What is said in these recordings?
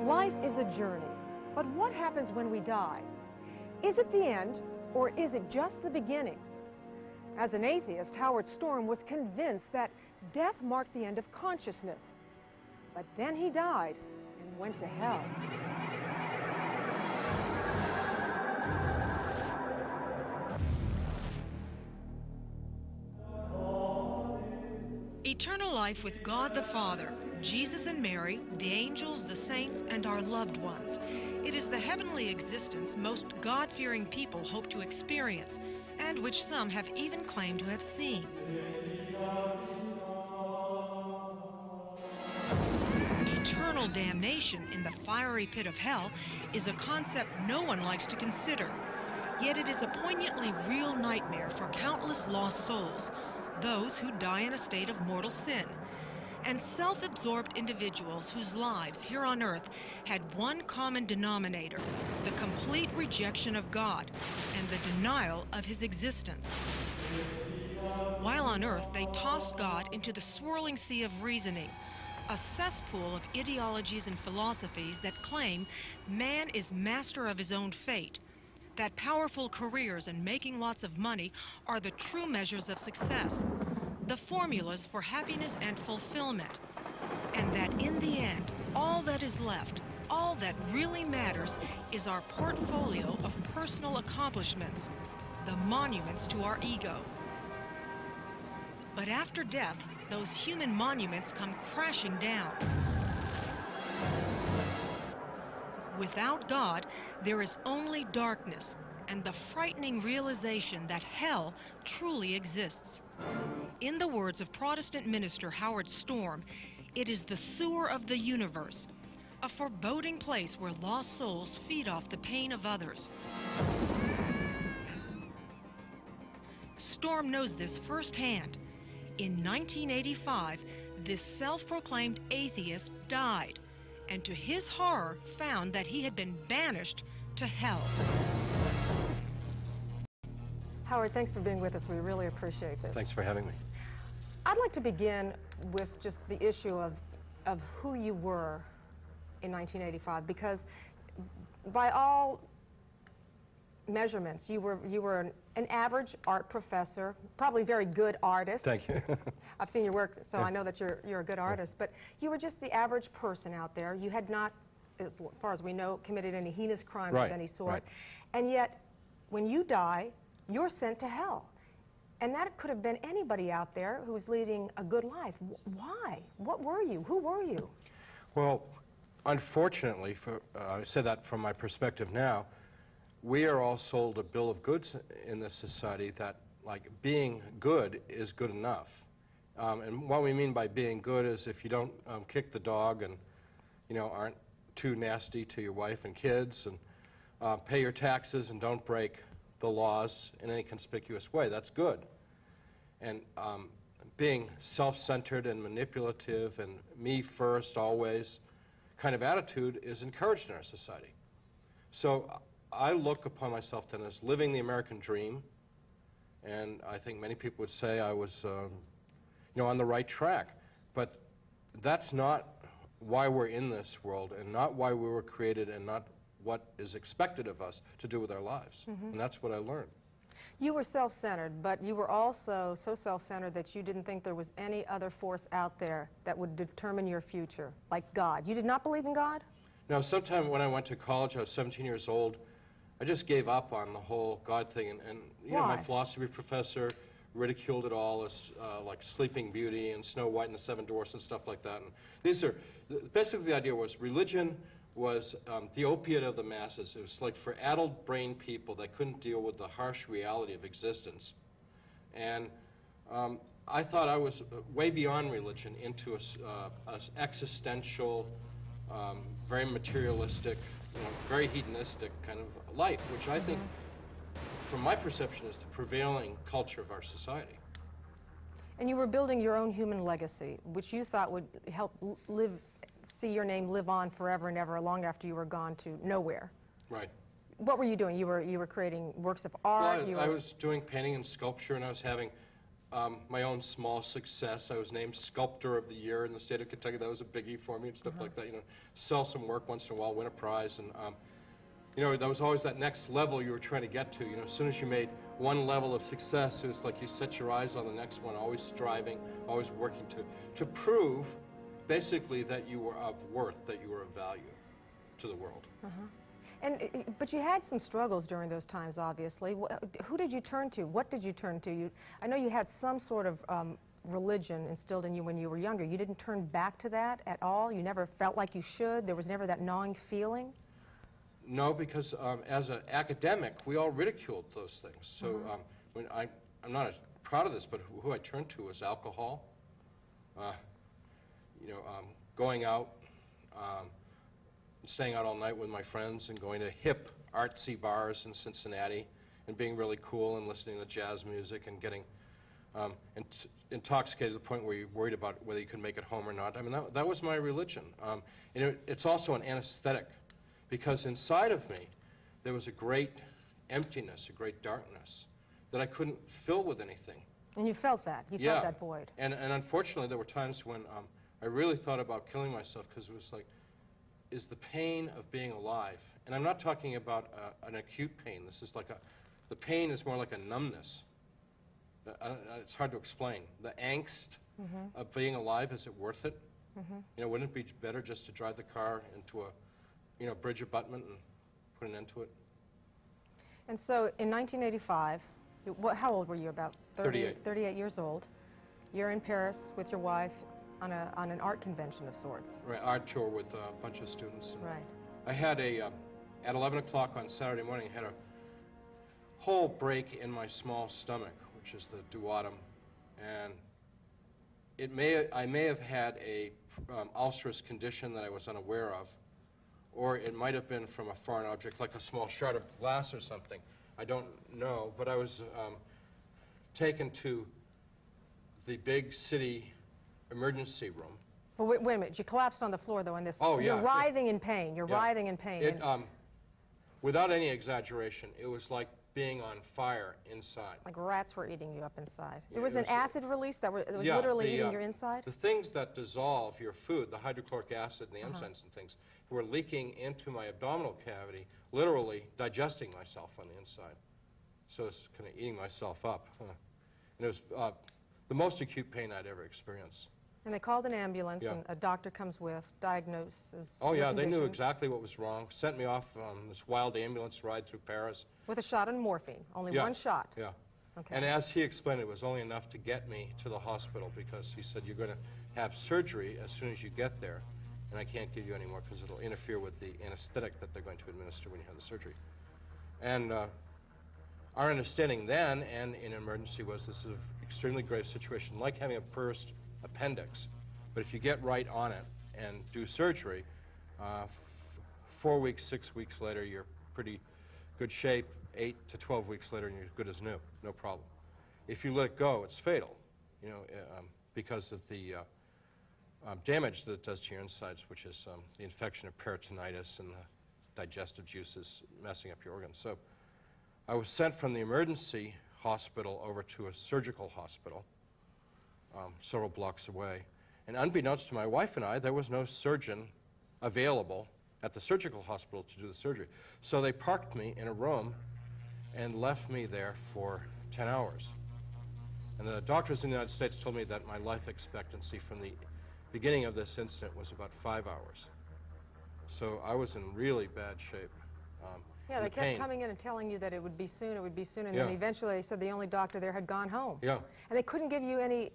Life is a journey, but what happens when we die? Is it the end, or is it just the beginning? As an atheist, Howard Storm was convinced that death marked the end of consciousness. But then he died and went to hell. Eternal life with God the Father, Jesus and Mary, the angels, the saints, and our loved ones. It is the heavenly existence most God-fearing people hope to experience, and which some have even claimed to have seen. Eternal damnation in the fiery pit of hell is a concept no one likes to consider. Yet it is a poignantly real nightmare for countless lost souls, those who die in a state of mortal sin, and self-absorbed individuals whose lives here on earth had one common denominator, the complete rejection of God and the denial of his existence. While on earth, they tossed God into the swirling sea of reasoning, a cesspool of ideologies and philosophies that claim man is master of his own fate, that powerful careers and making lots of money are the true measures of success, the formulas for happiness and fulfillment, and that in the end, all that is left, all that really matters, is our portfolio of personal accomplishments, the monuments to our ego. But after death, those human monuments come crashing down. Without God, there is only darkness and the frightening realization that hell truly exists. In the words of Protestant minister Howard Storm, it is the sewer of the universe, a foreboding place where lost souls feed off the pain of others. Storm knows this firsthand. In 1985, this self-proclaimed atheist died, and to his horror found that he had been banished to hell. Howard, thanks for being with us. We really appreciate this. Thanks for having me. I'd like to begin with just the issue of who you were in 1985, because by all measurements, you were an average art professor, probably very good artist. Thank you. I've seen your work, so I know that you're a good artist, but you were just the average person out there. You had not, as far as we know, committed any heinous crimes of any sort. Right. And yet, when you die, you're sent to hell. And that could have been anybody out there who's leading a good life. Why? What were you? Who were you? Well, unfortunately, I say that from my perspective now, we are all sold a bill of goods in this society that, like, being good is good enough. And what we mean by being good is if you don't kick the dog and, you know, aren't too nasty to your wife and kids and pay your taxes and don't break the laws in any conspicuous way, that's good. And being self-centered and manipulative and me first always kind of attitude is encouraged in our society. So I look upon myself then as living the American dream, and I think many people would say I was you know, on the right track. But that's not why we're in this world, and not why we were created, and not what is expected of us to do with our lives. And that's what I learned. You were self-centered, but you were also so self-centered that you didn't think there was any other force out there that would determine your future, like God. You did not believe in God? Now, sometime when I went to college, I was 17 years old, I just gave up on the whole God thing, and you know, my philosophy professor ridiculed it all as like Sleeping Beauty and Snow White and the Seven Dwarfs and stuff like that. And these are, basically the idea was religion was the opiate of the masses. It was like for addled-brain people that couldn't deal with the harsh reality of existence. And I thought I was way beyond religion, into a existential, very materialistic, you know, very hedonistic kind of life, which I think, from my perception, is the prevailing culture of our society. And you were building your own human legacy, which you thought would help see your name live on forever and ever, long after you were gone to nowhere. Right. What were you doing? You were creating works of art? Well, I was doing painting and sculpture, and I was having my own small success. I was named Sculptor of the Year in the state of Kentucky. That was a biggie for me and stuff like that. You know, sell some work once in a while, win a prize, and you know, there was always that next level you were trying to get to. You know, as soon as you made one level of success, it was like you set your eyes on the next one, always striving, always working to prove, basically, that you were of worth, that you were of value to the world. But you had some struggles during those times, obviously. Who did you turn to? What did you turn to? I know you had some sort of religion instilled in you when you were younger. You didn't turn back to that at all? You never felt like you should? There was never that gnawing feeling? No, because as an academic, we all ridiculed those things. So when I'm not proud of this, but who I turned to was alcohol, you know, going out, staying out all night with my friends and going to hip, artsy bars in Cincinnati and being really cool and listening to jazz music and getting intoxicated to the point where you're worried about whether you could make it home or not. I mean, that was my religion. And it's also an anesthetic, because inside of me there was a great emptiness, a great darkness that I couldn't fill with anything. And you felt that? You felt that void? And unfortunately there were times when I really thought about killing myself, because it was like, is the pain of being alive, and I'm not talking about an acute pain. This is like the pain is more like a numbness. It's hard to explain. The angst of being alive, is it worth it? You know, wouldn't it be better just to drive the car into a, you know, bridge abutment and put an end to it? And so in 1985, how old were you? About 38. 38 years old. You're in Paris with your wife on an art convention of sorts. Right, art tour with a bunch of students. Right. I had at 11 o'clock on Saturday morning, I had a whole break in my small stomach, which is the duodenum, and I may have had a ulcerous condition that I was unaware of, or it might have been from a foreign object, like a small shard of glass or something. I don't know, but I was taken to the big city emergency room. Well, wait a minute. You collapsed on the floor, though, in this. Oh, yeah. You're writhing in pain. You're writhing in pain. It, without any exaggeration, it was like being on fire inside. Like rats were eating you up inside. Yeah, It was an acid release that was Yeah, literally eating your inside? The things that dissolve your food, the hydrochloric acid and the enzymes and things, were leaking into my abdominal cavity, literally digesting myself on the inside. So it's kind of eating myself up. And it was the most acute pain I'd ever experienced. And they called an ambulance, Yeah. and a doctor comes with, diagnoses. Oh your yeah, they knew condition exactly what was wrong. Sent me off on this wild ambulance ride through Paris. with a shot of morphine. Only Yeah. one shot. Yeah. Okay. And as he explained, it was only enough to get me to the hospital, because he said, you're going to have surgery as soon as you get there, and I can't give you any more because it'll interfere with the anesthetic that they're going to administer when you have the surgery. And our understanding then and in emergency was this is an extremely grave situation, like having a burst appendix. But if you get right on it and do surgery, 4 weeks, 6 weeks later, you're pretty good shape. 8 to 12 weeks later, and you're good as new, no problem. If you let it go, it's fatal, you know, because of the damage that it does to your insides, which is the infection of peritonitis and the digestive juices messing up your organs. So I was sent from the emergency hospital over to a surgical hospital several blocks away. And unbeknownst to my wife and I, there was no surgeon available at the surgical hospital to do the surgery. So they parked me in a room and left me there for 10 hours. And the doctors in the United States told me that my life expectancy from the beginning of this incident was about 5 hours. So I was in really bad shape. Yeah, they kept pain. coming in and telling you that it would be soon, and Yeah. then eventually they said the only doctor there had gone home. Yeah. And they couldn't give you any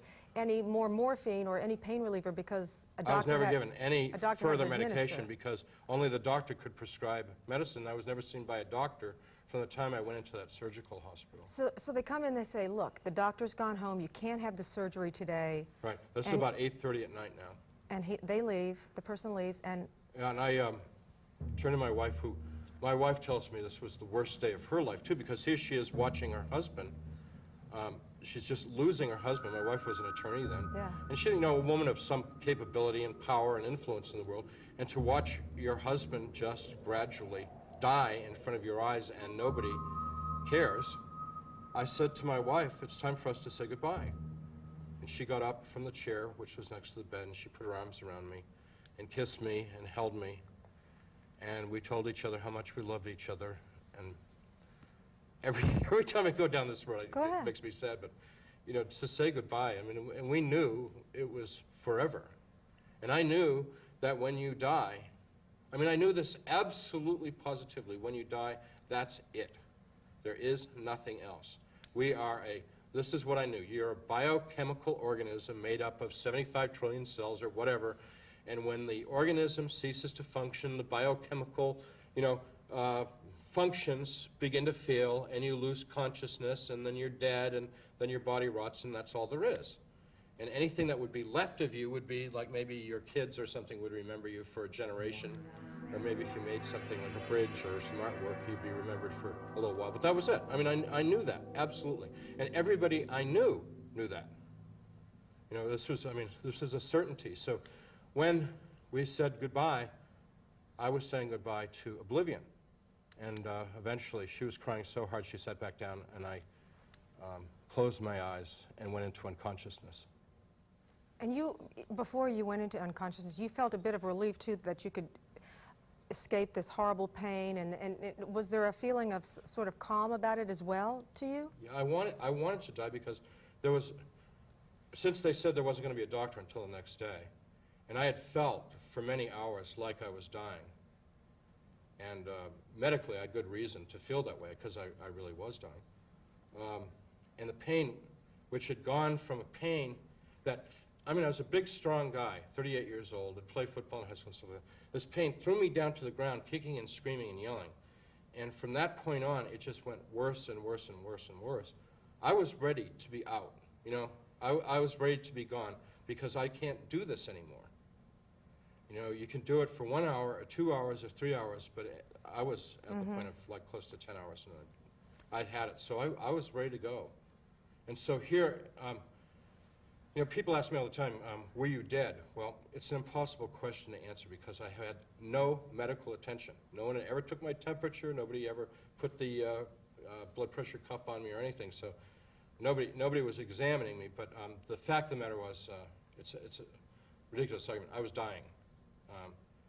more morphine or any pain reliever because a doctor I was never had- given any a doctor had further to administer medication it. because only the doctor could prescribe medicine. I was never seen by a doctor from the time I went into that surgical hospital. So they come in, they say, look, the doctor's gone home, you can't have the surgery today. Right. This is And- about 8:30 at night now. And they leave, the person leaves, and And I turned to my wife, my wife tells me this was the worst day of her life, too, because here she is watching her husband. She's just losing her husband. My wife was an attorney then. Yeah. And she, you know, a woman of some capability and power and influence in the world, and to watch your husband just gradually die in front of your eyes and nobody cares, I said to my wife, it's time for us to say goodbye. And she got up from the chair, which was next to the bed, and she put her arms around me and kissed me and held me. And we told each other how much we loved each other. And every time I go down this road, it makes me sad, but you know, to say goodbye, I mean, and we knew it was forever. And I knew that when you die, I mean, I knew this absolutely positively, when you die, that's it. There is nothing else. This is what I knew. You're a biochemical organism made up of 75 trillion cells or whatever, and when the organism ceases to function, the biochemical, functions begin to fail, and you lose consciousness, and then you're dead, and then your body rots, and that's all there is. And anything that would be left of you would be like maybe your kids or something would remember you for a generation, or maybe if you made something like a bridge or some artwork, you'd be remembered for a little while. But that was it. I mean, I knew that, absolutely. And everybody I knew that. You know, this was a certainty. So when we said goodbye, I was saying goodbye to oblivion. And eventually, she was crying so hard she sat back down, and I closed my eyes and went into unconsciousness. And you, before you went into unconsciousness, you felt a bit of relief, too, that you could escape this horrible pain, and was there a feeling of sort of calm about it as well to you? Yeah, I wanted to die because since they said there wasn't going to be a doctor until the next day, and I had felt for many hours like I was dying. And medically, I had good reason to feel that way because I really was dying. And the pain, which had gone from a pain that, I was a big, strong guy, 38 years old, had played football in high school and stuff like that. This pain threw me down to the ground, kicking and screaming and yelling. And from that point on, it just went worse and worse and worse and worse. I was ready to be out, you know. I was ready to be gone because I can't do this anymore. You know, you can do it for 1 hour or 2 hours or 3 hours, but I was at the point of like close to 10 hours, and I'd had it. So I was ready to go. And so here, you know, people ask me all the time, were you dead? Well, it's an impossible question to answer because I had no medical attention. No one ever took my temperature. Nobody ever put the blood pressure cuff on me or anything. So nobody was examining me. But the fact of the matter was, it's a ridiculous argument. I was dying.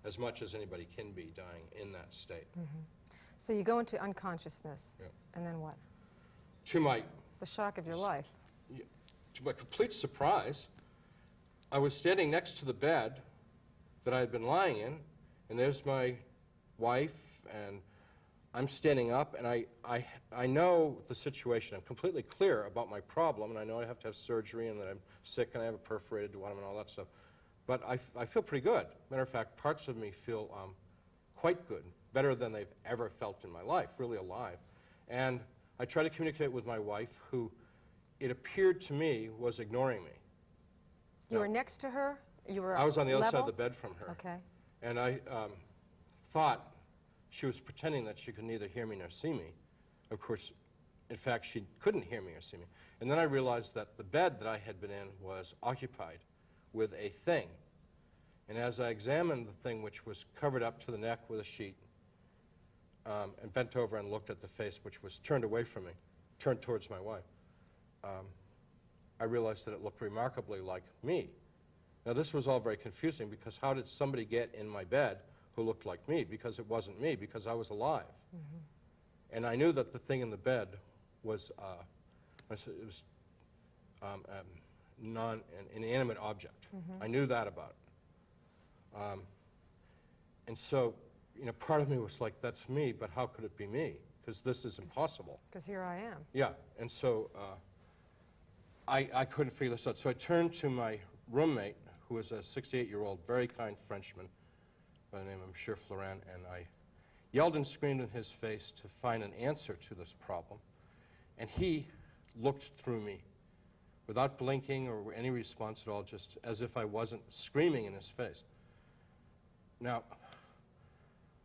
As much as anybody can be dying in that state. So you go into unconsciousness, and then what? The shock of your life. To my complete surprise, I was standing next to the bed that I had been lying in, and there's my wife, and I'm standing up, and I know the situation. I'm completely clear about my problem, and I know I have to have surgery, and that I'm sick, and I have a perforated duodenum and all that stuff. But I feel pretty good. Matter of fact, parts of me feel quite good, better than they've ever felt in my life, really alive. And I try to communicate with my wife, who it appeared to me was ignoring me. You were next to her? You were I was on the other side of the bed from her. Okay. And I thought she was pretending that she could neither hear me nor see me. Of course, in fact, she couldn't hear me or see me. And then I realized that the bed that I had been in was occupied with a thing. And as I examined the thing, which was covered up to the neck with a sheet, and bent over and looked at the face, which was turned away from me, turned towards my wife, I realized that it looked remarkably like me. Now, this was all very confusing because how did somebody get in my bed who looked like me? Because it wasn't me, because I was alive. And I knew that the thing in the bed was, an inanimate object. I knew that about it. And so, you know, part of me was like, that's me, but how could it be me? Because this is impossible. Because here I am. Yeah, and so I couldn't figure this out. So I turned to my roommate, who was a 68-year-old, very kind Frenchman by the name of Monsieur Florent, and I yelled and screamed in his face to find an answer to this problem. And he looked through me without blinking or any response at all, just as if I wasn't screaming in his face. Now,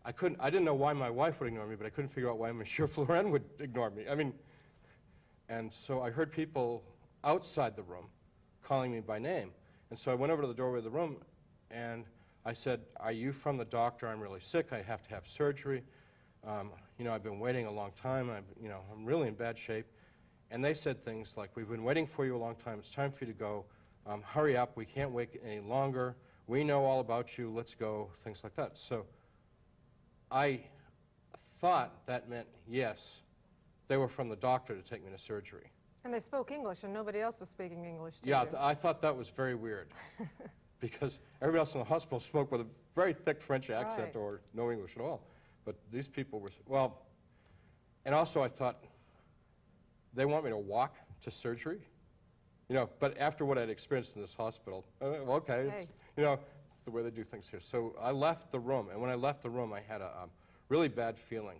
I didn't know why my wife would ignore me, but I couldn't figure out why Monsieur Florent would ignore me. I mean, and so I heard people outside the room calling me by name. And so I went over to the doorway of the room, and I said, are you from the doctor? I'm really sick. I have to have surgery. You know, I've been waiting a long time. I'm really in bad shape. And they said things like, we've been waiting for you a long time. It's time for you to go. Hurry up. We can't wait any longer. We know all about you. Let's go. Things like that. So I thought that meant, yes, they were from the doctor to take me to surgery. And they spoke English, and nobody else was speaking English to Yeah, you. I thought that was very weird. Because everybody else in the hospital spoke with a very thick French accent Right. or no English at all. But these people were, well, and also I thought, they want me to walk to surgery? You know, but after what I'd experienced in this hospital, okay, it's, Hey. you know, it's the way they do things here. So I left the room, and when I left the room, I had a really bad feeling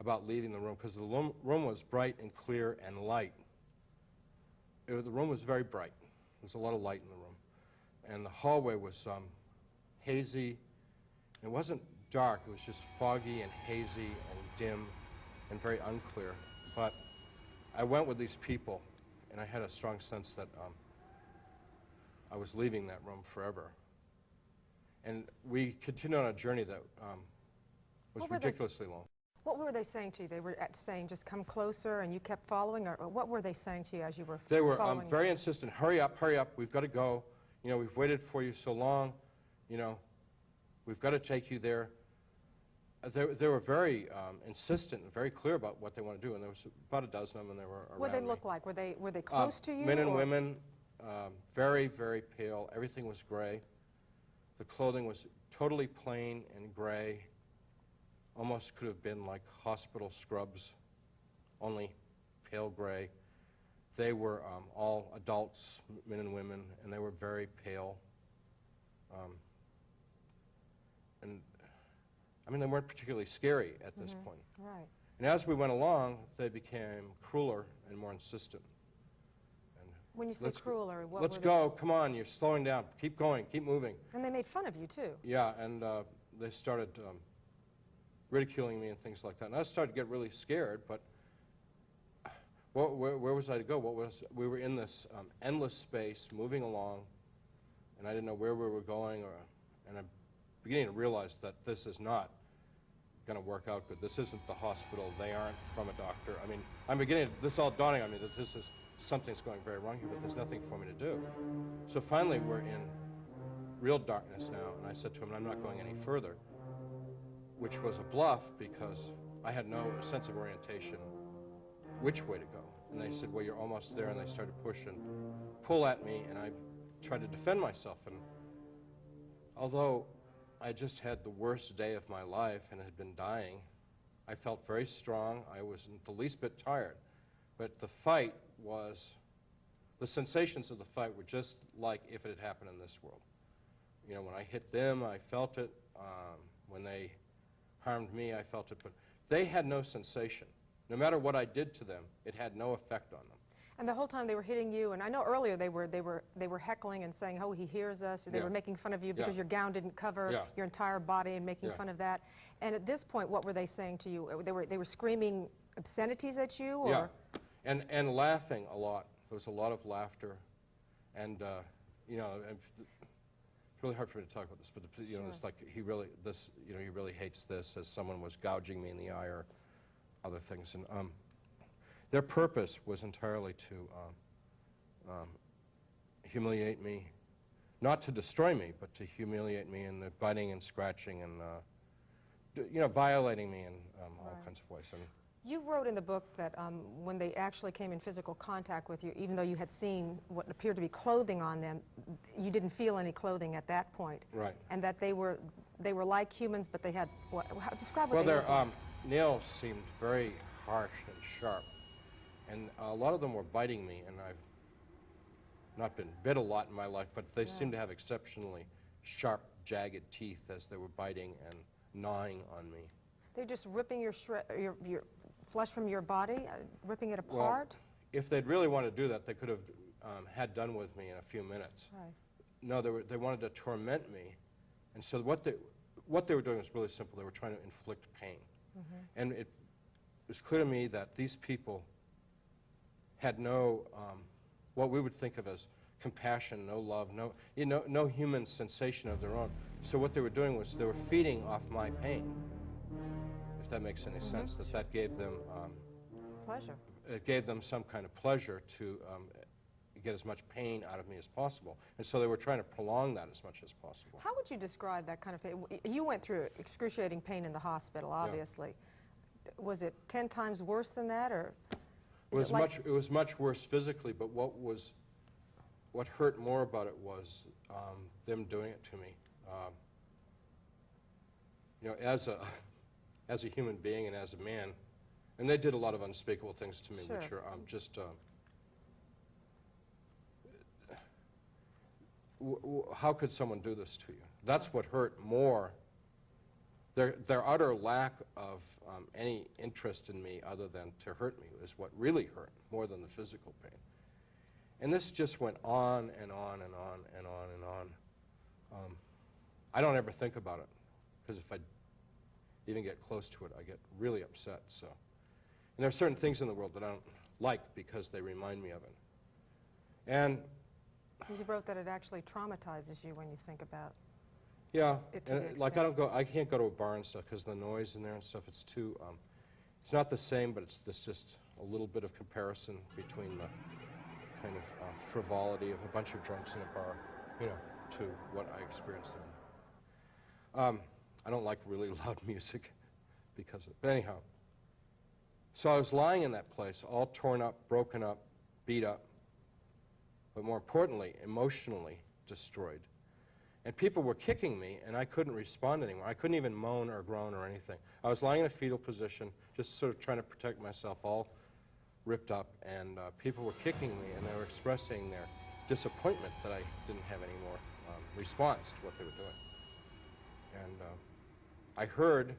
about leaving the room, because the room was bright and clear and light. The room was very bright. There was a lot of light in the room. And the hallway was hazy. It wasn't dark. It was just foggy and hazy and dim and very unclear. But I went with these people, and I had a strong sense that I was leaving that room forever. And we continued on a journey that was What were they- ridiculously long. What were they saying to you? They were saying, just come closer, and you kept following, or what were they saying to you as you were They were following? very insistent, hurry up, we've got to go. You know, we've waited for you so long, you know, we've got to take you there. They were very insistent and very clear about what they want to do, and there was about a dozen of them, and they were around What did they me. look like? Were they close to you? Men and or- women, very, very pale. Everything was gray. The clothing was totally plain and gray. Almost could have been like hospital scrubs, only pale gray. They were all adults, men and women, and they were very pale. And I mean, they weren't particularly scary at this point. Right. And as we went along, they became crueler and more insistent. And When you say let's crueler, what let's were go, come on, you're slowing down, keep going, keep moving. And they made fun of you, too. Yeah, and they started ridiculing me and things like that. And I started to get really scared, but where was I to go? We were in this endless space, moving along, and I didn't know where we were going, and I'm beginning to realize that this is not going to work out good. This isn't the hospital. They aren't from a doctor. I mean, I'm beginning, this all dawning on me that this is, something's going very wrong here, but there's nothing for me to do. So finally, we're in real darkness now, and I said to him, I'm not going any further, which was a bluff because I had no sense of orientation which way to go. And they said, well, you're almost there, and they started to push and pull at me, and I tried to defend myself. And although I just had the worst day of my life and had been dying, I felt very strong. I wasn't the least bit tired. But the fight was, the sensations of the fight were just like if it had happened in this world. You know, when I hit them, I felt it. When they harmed me, I felt it. But they had no sensation. No matter what I did to them, it had no effect on them. And the whole time they were hitting you, and I know earlier they were heckling and saying, oh, he hears us. They Yeah. were making fun of you because Yeah. your gown didn't cover Yeah. your entire body and making Yeah. fun of that. And at this point, what were they saying to you? They were screaming obscenities at you? Or? Yeah, and laughing a lot. There was a lot of laughter. And, you know, it's really hard for me to talk about this, but, you know, it's like he really hates this, as someone was gouging me in the eye or other things. And their purpose was entirely to humiliate me, not to destroy me, but to humiliate me in the biting and scratching and, you know, violating me in all kinds of ways. And You wrote in the book that when they actually came in physical contact with you, even though you had seen what appeared to be clothing on them, you didn't feel any clothing at that point. Right. And that they were like humans, but they had, describe what well, they their looked like. nails seemed very harsh and sharp, and a lot of them were biting me, and I've not been bit a lot in my life, but they seemed to have exceptionally sharp, jagged teeth as they were biting and gnawing on me. They're just ripping your flesh from your body, ripping it apart? Well, if they'd really wanted to do that, they could have had done with me in a few minutes. Right. No, they wanted to torment me, and so what they were doing was really simple. They were trying to inflict pain. And it was clear to me that these people had no, what we would think of as compassion, no love, no human sensation of their own. So what they were doing was they were feeding off my pain, if that makes any sense, that gave them Pleasure. it gave them some kind of pleasure to get as much pain out of me as possible. And so they were trying to prolong that as much as possible. How would you describe that kind of pain? You went through excruciating pain in the hospital, obviously. Yeah. Was it 10 times worse than that, or? It was much worse physically, but what hurt more about it was them doing it to me. You know, as a human being and as a man, and they did a lot of unspeakable things to me, sure. which are just. How could someone do this to you? That's what hurt more. Their utter lack of any interest in me other than to hurt me is what really hurt, more than the physical pain. And this just went on and on and on and on and on. I don't ever think about it, because if I even get close to it, I get really upset. So, and there are certain things in the world that I don't like because they remind me of it. And you wrote that it actually traumatizes you when you think about it. Yeah, and like I can't go to a bar and stuff because the noise in there and stuff. It's too. It's not the same, but it's just a little bit of comparison between the kind of frivolity of a bunch of drunks in a bar, you know, to what I experienced there. I don't like really loud music because of it. But anyhow, so I was lying in that place, all torn up, broken up, beat up, but more importantly, emotionally destroyed. And people were kicking me, and I couldn't respond anymore. I couldn't even moan or groan or anything. I was lying in a fetal position, just sort of trying to protect myself, all ripped up, and people were kicking me, and they were expressing their disappointment that I didn't have any more response to what they were doing. And I heard,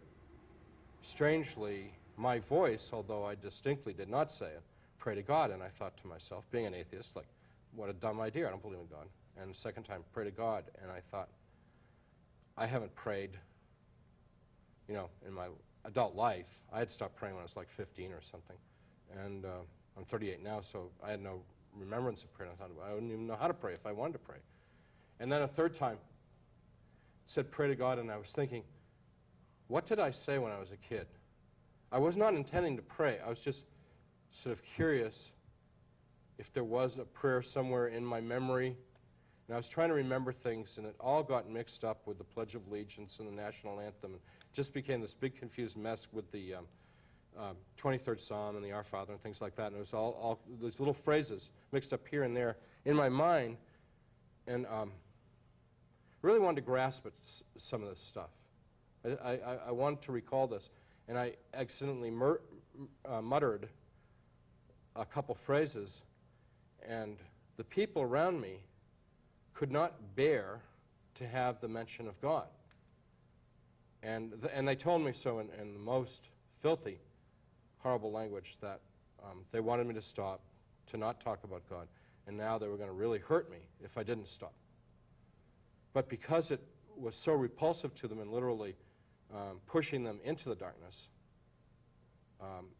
strangely, my voice, although I distinctly did not say it, pray to God. And I thought to myself, being an atheist, like, what a dumb idea. I don't believe in God. And the second time, pray to God. And I thought, I haven't prayed, you know, in my adult life. I had stopped praying when I was like 15 or something. And I'm 38 now, so I had no remembrance of prayer. I thought, I wouldn't even know how to pray if I wanted to pray. And then a third time, it said, pray to God. And I was thinking, what did I say when I was a kid? I was not intending to pray. I was just sort of curious if there was a prayer somewhere in my memory. And I was trying to remember things, and it all got mixed up with the Pledge of Allegiance and the National Anthem. It just became this big confused mess with the 23rd Psalm and the Our Father and things like that. And it was all these little phrases mixed up here and there in my mind. And really wanted to grasp at some of this stuff. I wanted to recall this. And I accidentally muttered a couple phrases, and the people around me could not bear to have the mention of God. And they told me so in the most filthy, horrible language that they wanted me to stop, to not talk about God, and now they were going to really hurt me if I didn't stop. But because it was so repulsive to them and literally pushing them into the darkness,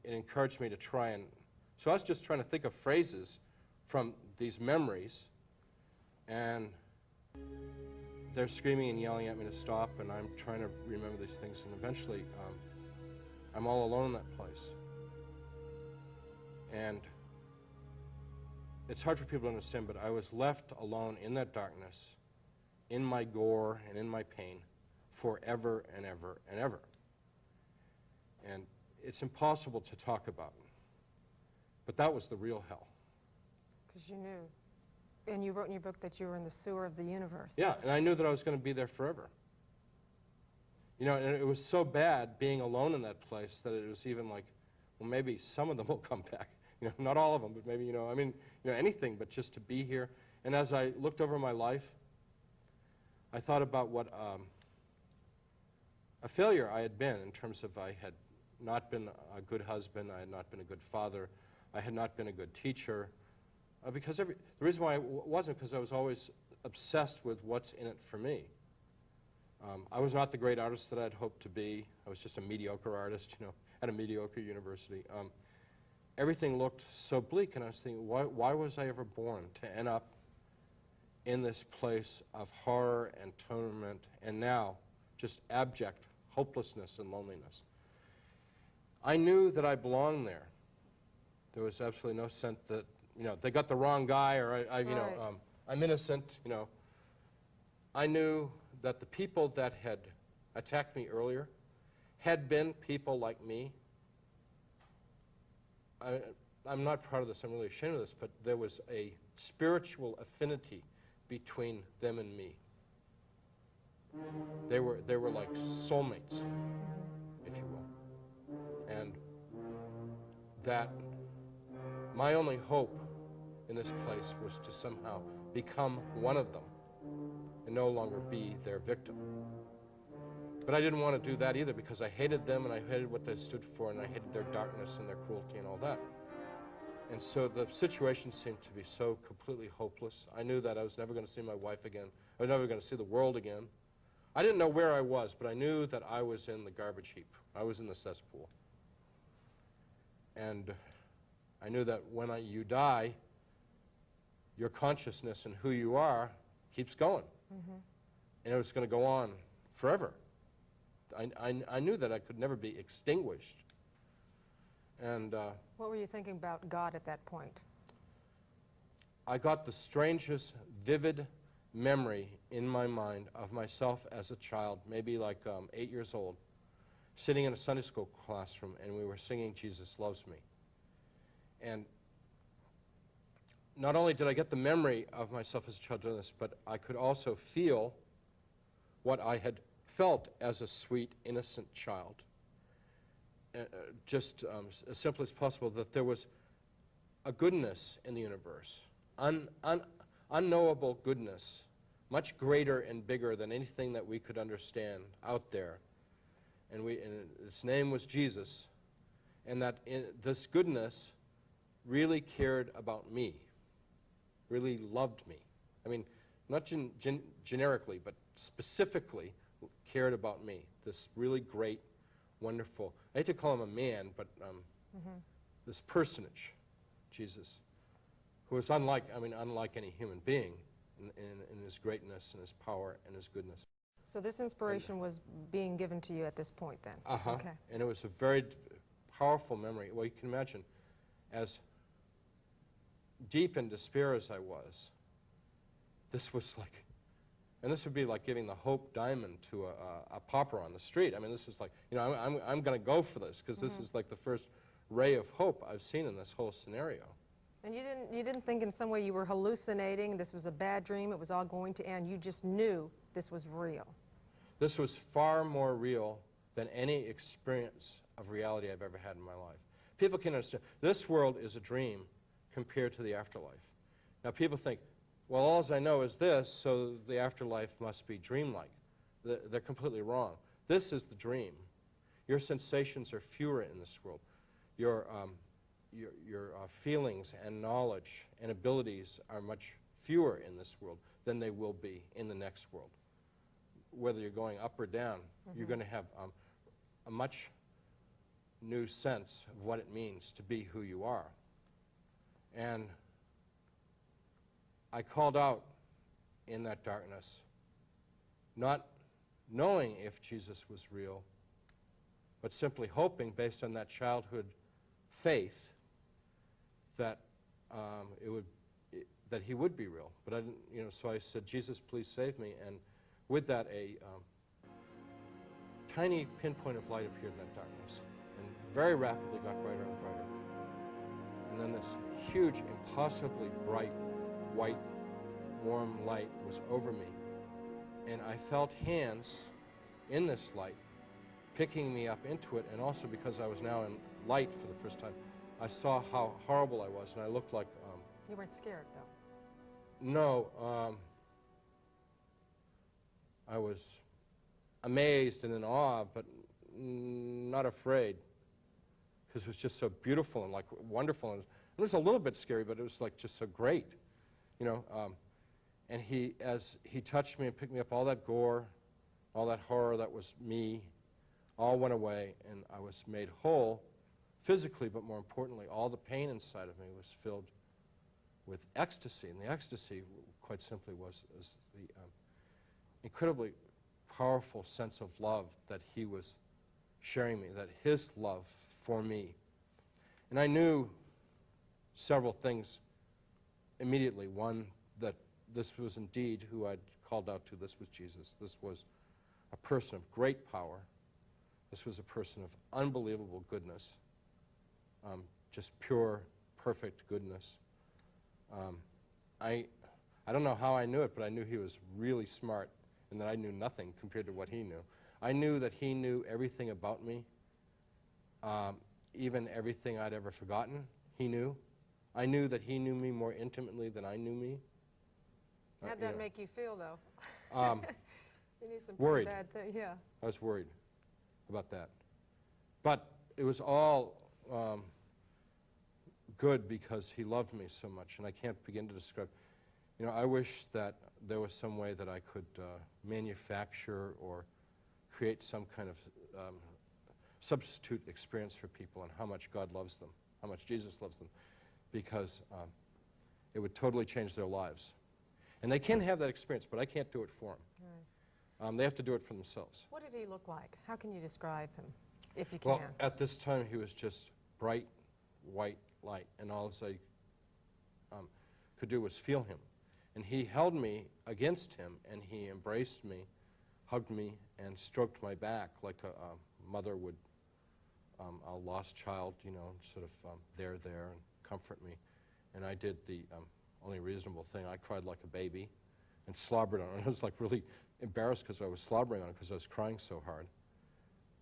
it encouraged me to try and... So I was just trying to think of phrases from these memories, and they're screaming and yelling at me to stop, and I'm trying to remember these things, and eventually I'm all alone in that place. And it's hard for people to understand, but I was left alone in that darkness, in my gore and in my pain, forever and ever and ever. And it's impossible to talk about. But that was the real hell. Because you knew. And you wrote in your book that you were in the sewer of the universe. Yeah, and I knew that I was going to be there forever. You know, and it was so bad being alone in that place that it was even like, well, maybe some of them will come back. You know, not all of them, but maybe, you know, I mean, you know, anything but just to be here. And as I looked over my life, I thought about what a failure I had been in terms of I had not been a good husband, I had not been a good father, I had not been a good teacher. Because the reason why I wasn't because I was always obsessed with what's in it for me. I was not the great artist that I'd hoped to be. I was just a mediocre artist, you know, at a mediocre university. Everything looked so bleak, and I was thinking, why was I ever born to end up in this place of horror and torment, and now just abject hopelessness and loneliness? I knew that I belonged there, There was absolutely no sense that, they got the wrong guy, or I'm innocent, I knew that the people that had attacked me earlier had been people like me. I'm not proud of this, I'm really ashamed of this, but there was a spiritual affinity between them and me. They were like soulmates, if you will. And that my only hope in this place was to somehow become one of them and no longer be their victim. But I didn't want to do that either, because I hated them and I hated what they stood for and I hated their darkness and their cruelty and all that. And so the situation seemed to be so completely hopeless. I knew that I was never going to see my wife again. I was never going to see the world again. I didn't know where I was, but I knew that I was in the garbage heap. I was in the cesspool. And I knew that when you die, your consciousness and who you are keeps going. Mm-hmm. And it was going to go on forever. I knew that I could never be extinguished. And what were you thinking about God at that point? I got the strangest, vivid memory in my mind of myself as a child, maybe like 8 years old, sitting in a Sunday school classroom, and we were singing Jesus Loves Me. And not only did I get the memory of myself as a child doing this, but I could also feel what I had felt as a sweet, innocent child. Just as simple as possible, that there was a goodness in the universe, unknowable goodness, much greater and bigger than anything that we could understand out there. And its name was Jesus, and that this goodness really cared about me, really loved me. I mean, not generically, but specifically cared about me, this really great, wonderful, I hate to call him a man, but this personage, Jesus, who was unlike any human being in his greatness and his power and his goodness. So this inspiration was being given to you at this point then? Uh-huh. Okay. And it was a very powerful memory. Well, you can imagine, as deep in despair as I was, this was like, and this would be like giving the Hope Diamond to a pauper on the street. I mean, this is like, I'm going to go for this, because this is like the first ray of hope I've seen in this whole scenario. And you didn't think in some way you were hallucinating, this was a bad dream, it was all going to end. You just knew this was real. This was far more real than any experience of reality I've ever had in my life. People can understand, this world is a dream compared to the afterlife. Now people think, well, all I know is this, so the afterlife must be dreamlike. They're completely wrong. This is the dream. Your sensations are fewer in this world. Your feelings and knowledge and abilities are much fewer in this world than they will be in the next world. Whether you're going up or down, you're going to have a much new sense of what it means to be who you are. And I called out in that darkness, not knowing if Jesus was real, but simply hoping, based on that childhood faith, that that he would be real. But I didn't, so I said, "Jesus, please save me." And with that, a tiny pinpoint of light appeared in that darkness, and very rapidly got brighter and brighter. And then this huge, impossibly bright, white, warm light was over me. And I felt hands in this light picking me up into it, and also because I was now in light for the first time, I saw how horrible I was, and I looked like... you weren't scared, though? No. I was amazed and in awe, but not afraid, because it was just so beautiful and like wonderful. And it was a little bit scary, but it was like just so great, and as he touched me and picked me up, all that gore, all that horror that was me, all went away, and I was made whole physically, but more importantly, all the pain inside of me was filled with ecstasy. And the ecstasy, quite simply, was the incredibly powerful sense of love that he was sharing me, that his love for me. And I knew several things immediately. One, that this was indeed who I'd called out to. This was Jesus. This was a person of great power. This was a person of unbelievable goodness, just pure, perfect goodness. I don't know how I knew it, but I knew he was really smart and that I knew nothing compared to what he knew. I knew that he knew everything about me, even everything I'd ever forgotten, he knew. I knew that he knew me more intimately than I knew me. How'd that make you feel, though? You knew some worried. bad thing, yeah. I was worried about that. But it was all good because he loved me so much, and I can't begin to describe. You know, I wish that there was some way that I could manufacture or create some kind of substitute experience for people and how much God loves them, how much Jesus loves them, because it would totally change their lives. And they can have that experience, but I can't do it for them. Right. They have to do it for themselves. What did he look like? How can you describe him, if you can? Well, at this time, he was just bright, white light, and all I could do was feel him. And he held me against him, and he embraced me, hugged me, and stroked my back like a mother would a lost child, you know, sort of there, and comfort me. And I did the only reasonable thing. I cried like a baby and slobbered on it. I was like really embarrassed because I was slobbering on it because I was crying so hard.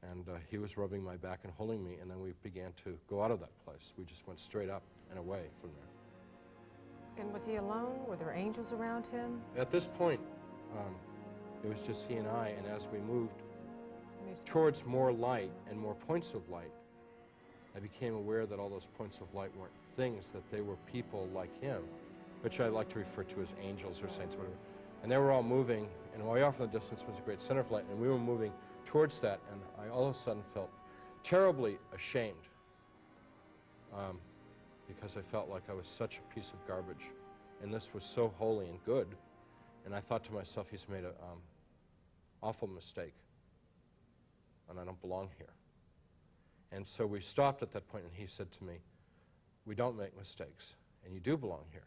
And he was rubbing my back and holding me, and then we began to go out of that place. We just went straight up and away from there. And was he alone? Were there angels around him? At this point, it was just he and I, and as we moved towards more light and more points of light, I became aware that all those points of light weren't things, that they were people like him, which I like to refer to as angels or saints, whatever. And they were all moving, and way off in the distance was a great center of light, and we were moving towards that, and I all of a sudden felt terribly ashamed because I felt like I was such a piece of garbage, and this was so holy and good, and I thought to myself, he's made an awful mistake, and I don't belong here. And so we stopped at that point, and he said to me, we don't make mistakes, and you do belong here.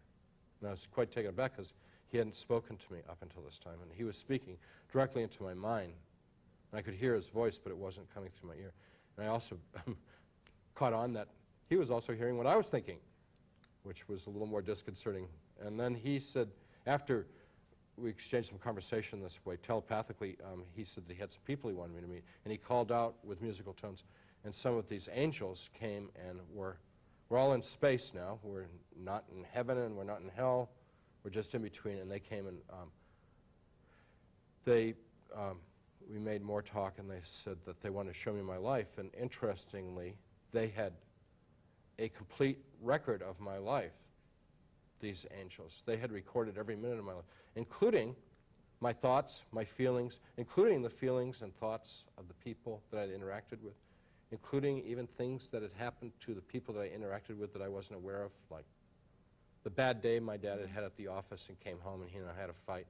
And I was quite taken aback because he hadn't spoken to me up until this time, and he was speaking directly into my mind. And I could hear his voice, but it wasn't coming through my ear. And I also caught on that he was also hearing what I was thinking, which was a little more disconcerting. And then he said, after we exchanged some conversation this way, telepathically, he said that he had some people he wanted me to meet. And he called out with musical tones. And some of these angels came and we're all in space now. We're not in heaven and we're not in hell. We're just in between. And they came and we made more talk, and they said that they wanted to show me my life. And interestingly, they had a complete record of my life, these angels. They had recorded every minute of my life, including my thoughts, my feelings, including the feelings and thoughts of the people that I'd interacted with, including even things that had happened to the people that I interacted with that I wasn't aware of, like the bad day my dad had at the office and came home and he and I had a fight.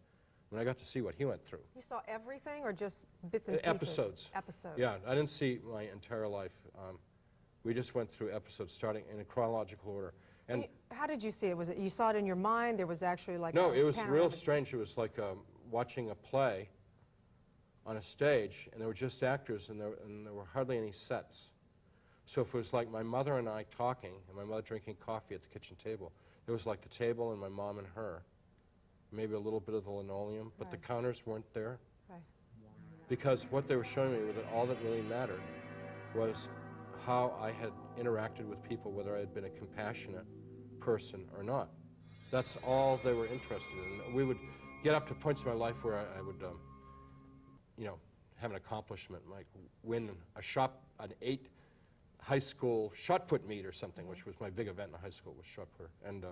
And I got to see what he went through. You saw everything or just bits and pieces? Episodes. Episodes. Yeah, I didn't see my entire life. We just went through episodes starting in a chronological order. And how did you see it? Was it you saw it in your mind? There was actually like no, a it was real panoramic- strange. It was like watching a play on a stage, and there were just actors, and there were hardly any sets. So if it was like my mother and I talking, and my mother drinking coffee at the kitchen table, it was like the table and my mom and her, maybe a little bit of the linoleum, but Right. the counters weren't there. Right. Because what they were showing me was that all that really mattered was how I had interacted with people, whether I had been a compassionate person or not. That's all they were interested in. We would get up to points in my life where I would, have an accomplishment, like win an 8 high school shot put meet or something, which was my big event in high school, was shot put. And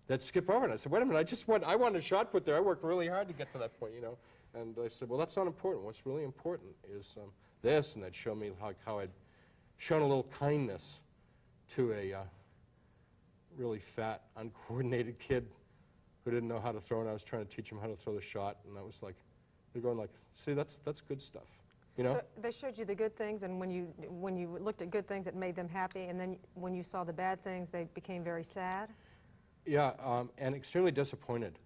they'd skip over, and I said, wait a minute, I wanted a shot put there. I worked really hard to get to that point, And I said, well, that's not important. What's really important is this, and they'd show me how I'd shown a little kindness to a really fat, uncoordinated kid who didn't know how to throw, and I was trying to teach him how to throw the shot, and I was like, they're going like, see, that's good stuff. you know? So they showed you the good things, and when you looked at good things, it made them happy, and then when you saw the bad things, they became very sad? Yeah, and extremely disappointed.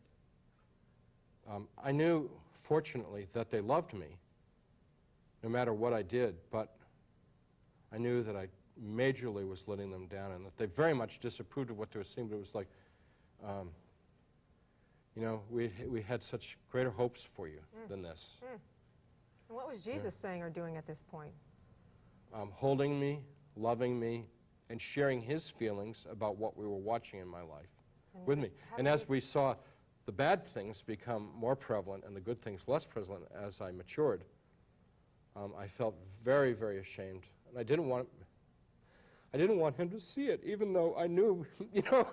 I knew, fortunately, that they loved me, no matter what I did, but I knew that I majorly was letting them down, and that they very much disapproved of what they were seeing. But it was like, you know, we had such greater hopes for you than this. And what was Jesus saying or doing at this point? Holding me, loving me, and sharing his feelings about what we were watching in my life with me. And as we saw the bad things become more prevalent and the good things less prevalent as I matured, I felt very, very ashamed. And I didn't want him to see it, even though I knew, you know,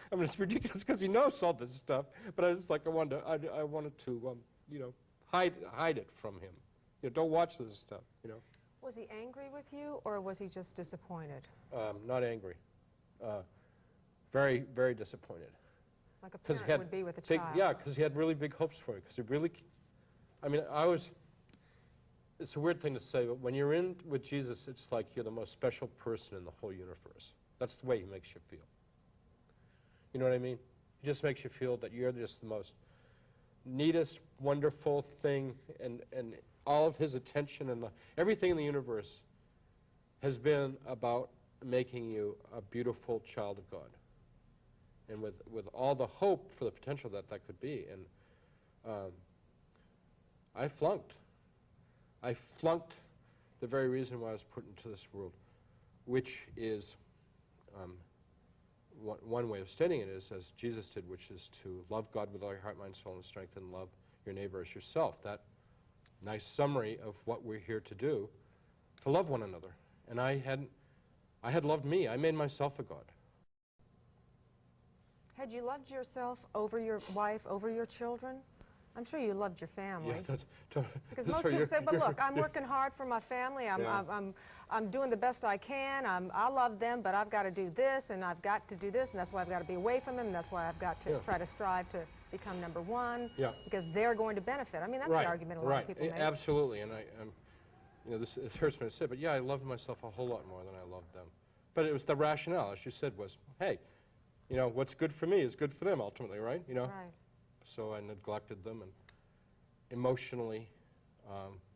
I mean, it's ridiculous because he knows all this stuff, but I was like, I wanted to, you know, hide it from him. You know, don't watch this stuff, you know. Was he angry with you, or was he just disappointed? Not angry. Very, very disappointed. Like a parent would be with a child. Yeah, because he had really big hopes for me. Because he really, I mean, it's a weird thing to say, but when you're in with Jesus, it's like you're the most special person in the whole universe. That's the way he makes you feel. You know what I mean? He just makes you feel that you're just the most neatest, wonderful thing, and all of his attention and everything in the universe has been about making you a beautiful child of God. And with all the hope for the potential that could be. And I flunked. I flunked the very reason why I was put into this world, which is, one way of stating it is, as Jesus did, which is to love God with all your heart, mind, soul, and strength, and love your neighbor as yourself. That nice summary of what we're here to do, to love one another. And I had loved me. I made myself a God. Had you loved yourself over your wife, over your children? I'm sure you loved your family. Yeah, because most people say, but look, I'm working hard for my family. I'm doing the best I can. I love them, but I've got to do this, and I've got to do this, and that's why I've got to be away from them, and that's why I've got to try to strive to become number one, because they're going to benefit. I mean, that's the argument a lot of people make. Absolutely, and you know, this hurts me to say, but yeah, I loved myself a whole lot more than I loved them. But it was the rationale, as you said, was, hey, you know, what's good for me is good for them ultimately, right? You know. Right. So I neglected them and emotionally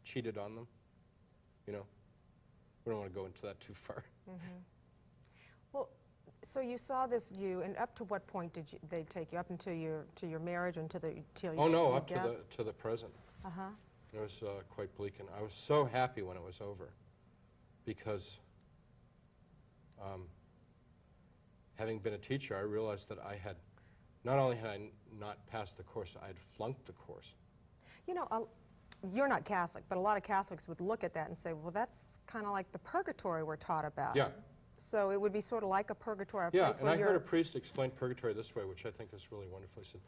cheated on them. You know, we don't want to go into that too far. Well, so you saw this view, and up to what point did they take you? Up until your marriage, until your Oh no, your up death? to the present. Uh-huh. It was quite bleak, and I was so happy when it was over, because having been a teacher, I realized that not only had I not passed the course, I had flunked the course. You know, you're not Catholic, but a lot of Catholics would look at that and say, well, that's kind of like the purgatory we're taught about. Yeah. So it would be sort of like a purgatory. Yeah, and I heard a priest explain purgatory this way, which I think is really wonderful. He said,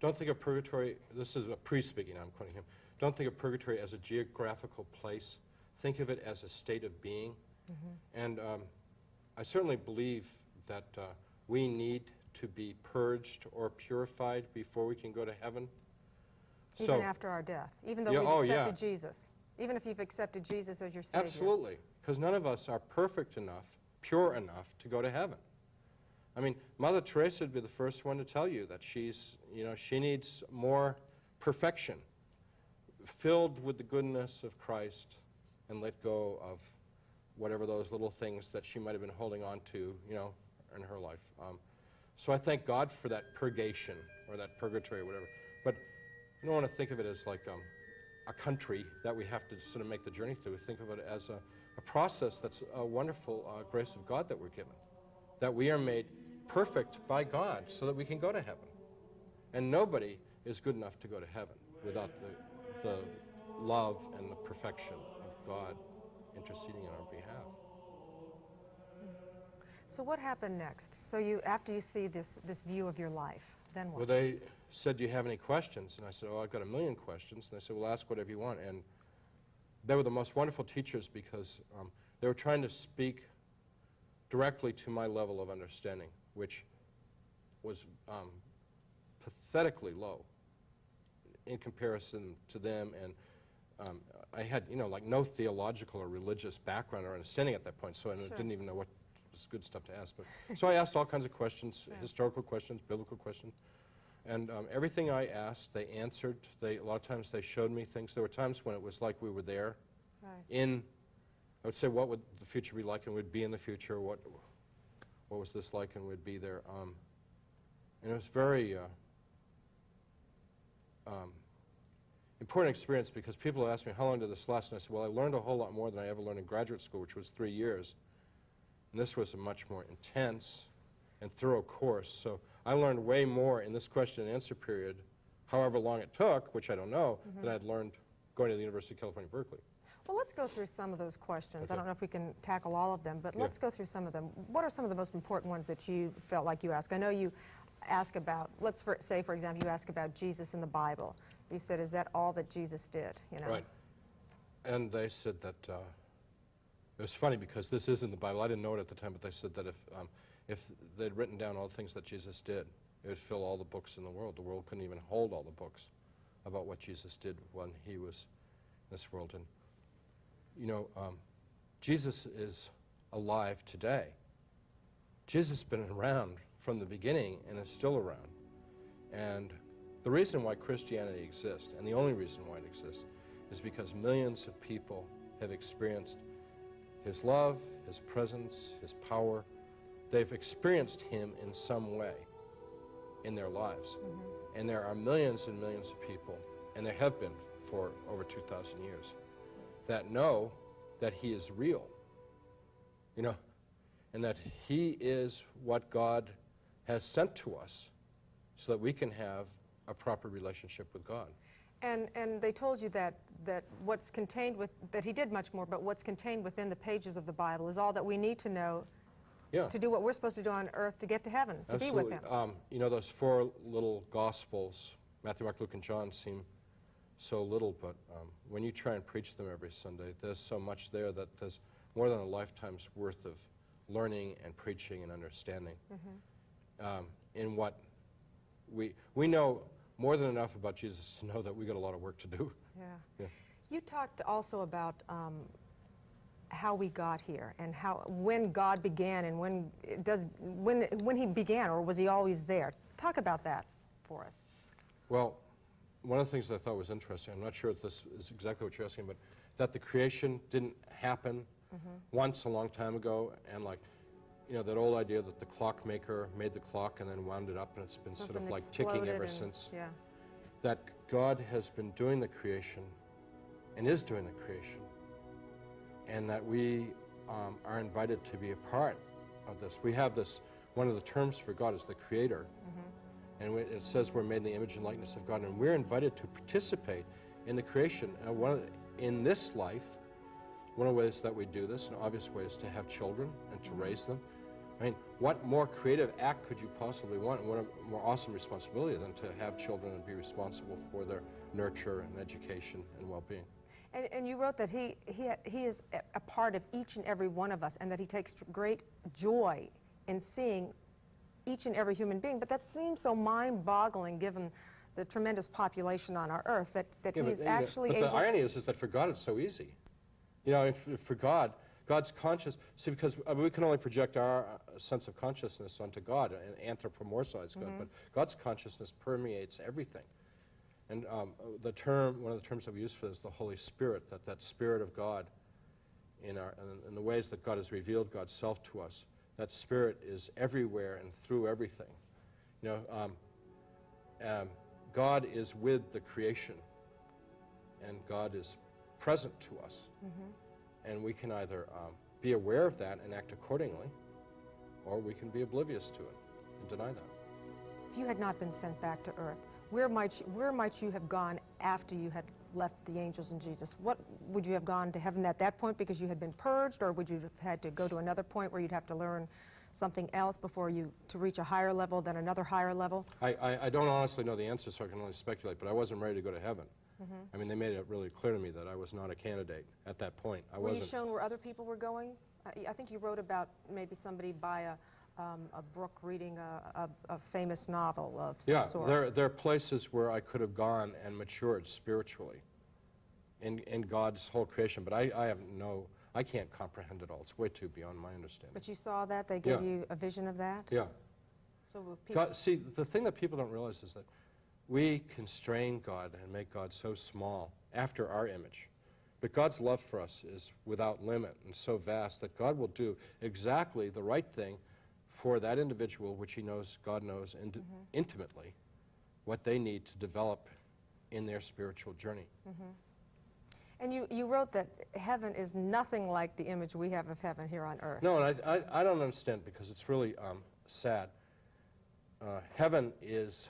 don't think of purgatory, this is a priest speaking, I'm quoting him, don't think of purgatory as a geographical place. Think of it as a state of being. And I certainly believe that we need to be purged or purified before we can go to heaven. Even after our death, even though we've accepted Jesus. Even if you've accepted Jesus as your Savior. Absolutely, because none of us are perfect enough, pure enough to go to heaven. I mean, Mother Teresa would be the first one to tell you that she needs more perfection, filled with the goodness of Christ, and let go of whatever those little things that she might have been holding on to, you know, in her life. So I thank God for that purgation, or that purgatory, or whatever. But you don't want to think of it as like a country that we have to sort of make the journey through. Think of it as a process that's a wonderful grace of God that we're given, that we are made perfect by God so that we can go to heaven. And nobody is good enough to go to heaven without the love and the perfection of God interceding on our behalf. So what happened next? So after you see this view of your life, then what? Well, they said, do you have any questions? And I said, oh, I've got a million questions. And they said, well, ask whatever you want. And they were the most wonderful teachers, because they were trying to speak directly to my level of understanding, which was pathetically low in comparison to them, and I had, you know, like no theological or religious background or understanding at that point, so I didn't even know what was good stuff to ask. But so I asked all kinds of questions, historical questions, biblical questions, and everything I asked, they answered. A lot of times they showed me things. There were times when it was like we were there. I would say, what would the future be like, and we'd be in the future. What was this like, and we'd be there. And it was very important experience, because people ask me, how long did this last? And I said, well, I learned a whole lot more than I ever learned in graduate school, which was 3 years. And this was a much more intense and thorough course. So I learned way more in this question and answer period, however long it took, which I don't know, than I'd learned going to the University of California, Berkeley. Well, let's go through some of those questions. Okay. I don't know if we can tackle all of them, but let's go through some of them. What are some of the most important ones that you felt like you asked? I know you ask about, say, for example, you ask about Jesus in the Bible. You said, is that all that Jesus did? You know? Right. And they said that, it was funny because this is in the Bible. I didn't know it at the time, but they said that if they'd written down all the things that Jesus did, it would fill all the books in the world. The world couldn't even hold all the books about what Jesus did when he was in this world. And, you know, Jesus is alive today. Jesus has been around from the beginning and is still around. And the reason why Christianity exists, and the only reason why it exists, is because millions of people have experienced his love, his presence, his power. They've experienced him in some way in their lives. And there are millions and millions of people, and there have been for over 2,000 years, that know that he is real, you know, and that he is what God has sent to us so that we can have a proper relationship with God. And they told you that what's contained that he did much more, but what's contained within the pages of the Bible is all that we need to know to do what we're supposed to do on earth to get to heaven, to be with him. You know, those 4 little Gospels, Matthew, Mark, Luke, and John, seem so little, but when you try and preach them every Sunday, there's so much there that there's more than a lifetime's worth of learning and preaching and understanding in what we know more than enough about Jesus to know that we got a lot of work to do. Yeah. You talked also about how we got here and when God began and when he began, or was he always there? Talk about that for us. Well, one of the things that I thought was interesting, I'm not sure if this is exactly what you're asking, but that the creation didn't happen once a long time ago, and like, you know, that old idea that the clockmaker made the clock and then wound it up, and it's been sort of like ticking ever since. Yeah. That God has been doing the creation and is doing the creation, and that we are invited to be a part of this. We have this, one of the terms for God is the creator, and it says we're made in the image and likeness of God, and we're invited to participate in the creation. And in this life, one of the ways that we do this, an obvious way, is to have children and to raise them. I mean, what more creative act could you possibly want, and what a more awesome responsibility than to have children and be responsible for their nurture and education and well-being. And you wrote that he is a part of each and every one of us, and that he takes great joy in seeing each and every human being. But that seems so mind-boggling given the tremendous population on our earth, that he is actually able... But the irony is that for God it's so easy. You know, for God, God's conscious, see, because we can only project our sense of consciousness onto God and anthropomorphize God, but God's consciousness permeates everything. And one of the terms that we use for this is the Holy Spirit, that Spirit of God in the ways that God has revealed God's self to us. That Spirit is everywhere and through everything. You know, God is with the creation, and God is present to us. And we can either be aware of that and act accordingly, or we can be oblivious to it and deny that. If you had not been sent back to earth, where might you have gone after you had left the angels and Jesus? What would you have gone to heaven at that point because you had been purged, or would you have had to go to another point where you'd have to learn something else before to reach a higher level, then another higher level? I don't honestly know the answer, so I can only speculate, but I wasn't ready to go to heaven. I mean, they made it really clear to me that I was not a candidate at that point. Were you shown where other people were going? I think you wrote about maybe somebody by a brook reading a famous novel of some sort. Yeah, there are places where I could have gone and matured spiritually in God's whole creation, but I can't comprehend it all. It's way too beyond my understanding. But you saw that? They gave Yeah. you a vision of that? Yeah. So will people, God, see, the thing that people don't realize is that we constrain God and make God so small after our image. But God's love for us is without limit and so vast that God will do exactly the right thing for that individual, which he knows, God knows intimately, what they need to develop in their spiritual journey. and you wrote that heaven is nothing like the image we have of heaven here on earth. No, and I don't understand, because it's really sad. Heaven is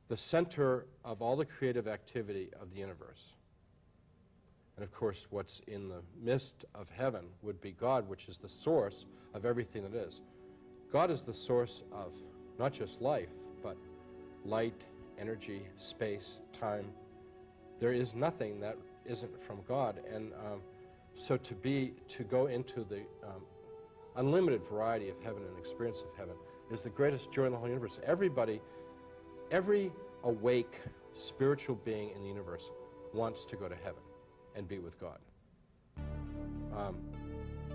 the center of all the creative activity of the universe. And of course, what's in the midst of heaven would be God, which is the source of everything that is. God is the source of not just life, but light, energy, space, time. There is nothing that isn't from God. And so to go into the unlimited variety of heaven and experience of heaven is the greatest joy in the whole universe. Every awake spiritual being in the universe wants to go to heaven and be with God.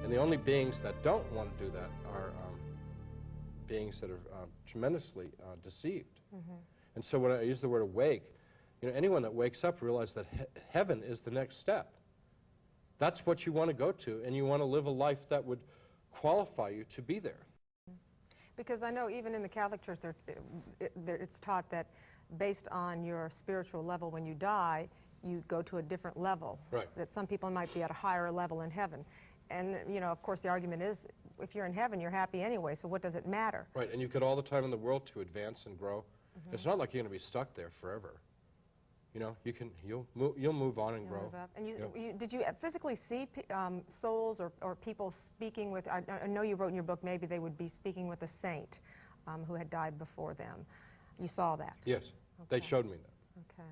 And the only beings that don't want to do that are beings that are tremendously deceived. And so when I use the word awake, anyone that wakes up realizes that heaven is the next step. That's what you want to go to, and you want to live a life that would qualify you to be there. Because I know even in the Catholic Church, it's taught that based on your spiritual level when you die, you go to a different level. Right. That some people might be at a higher level in heaven. And, of course, the argument is, if you're in heaven, you're happy anyway, so what does it matter? Right, and you've got all the time in the world to advance and grow. It's not like you're going to be stuck there forever. You'll move on and You'll grow. move up. And Yeah. did you physically see souls or people speaking with, I know you wrote in your book maybe they would be speaking with a saint who had died before them. You saw that? Yes, they showed me that. Okay.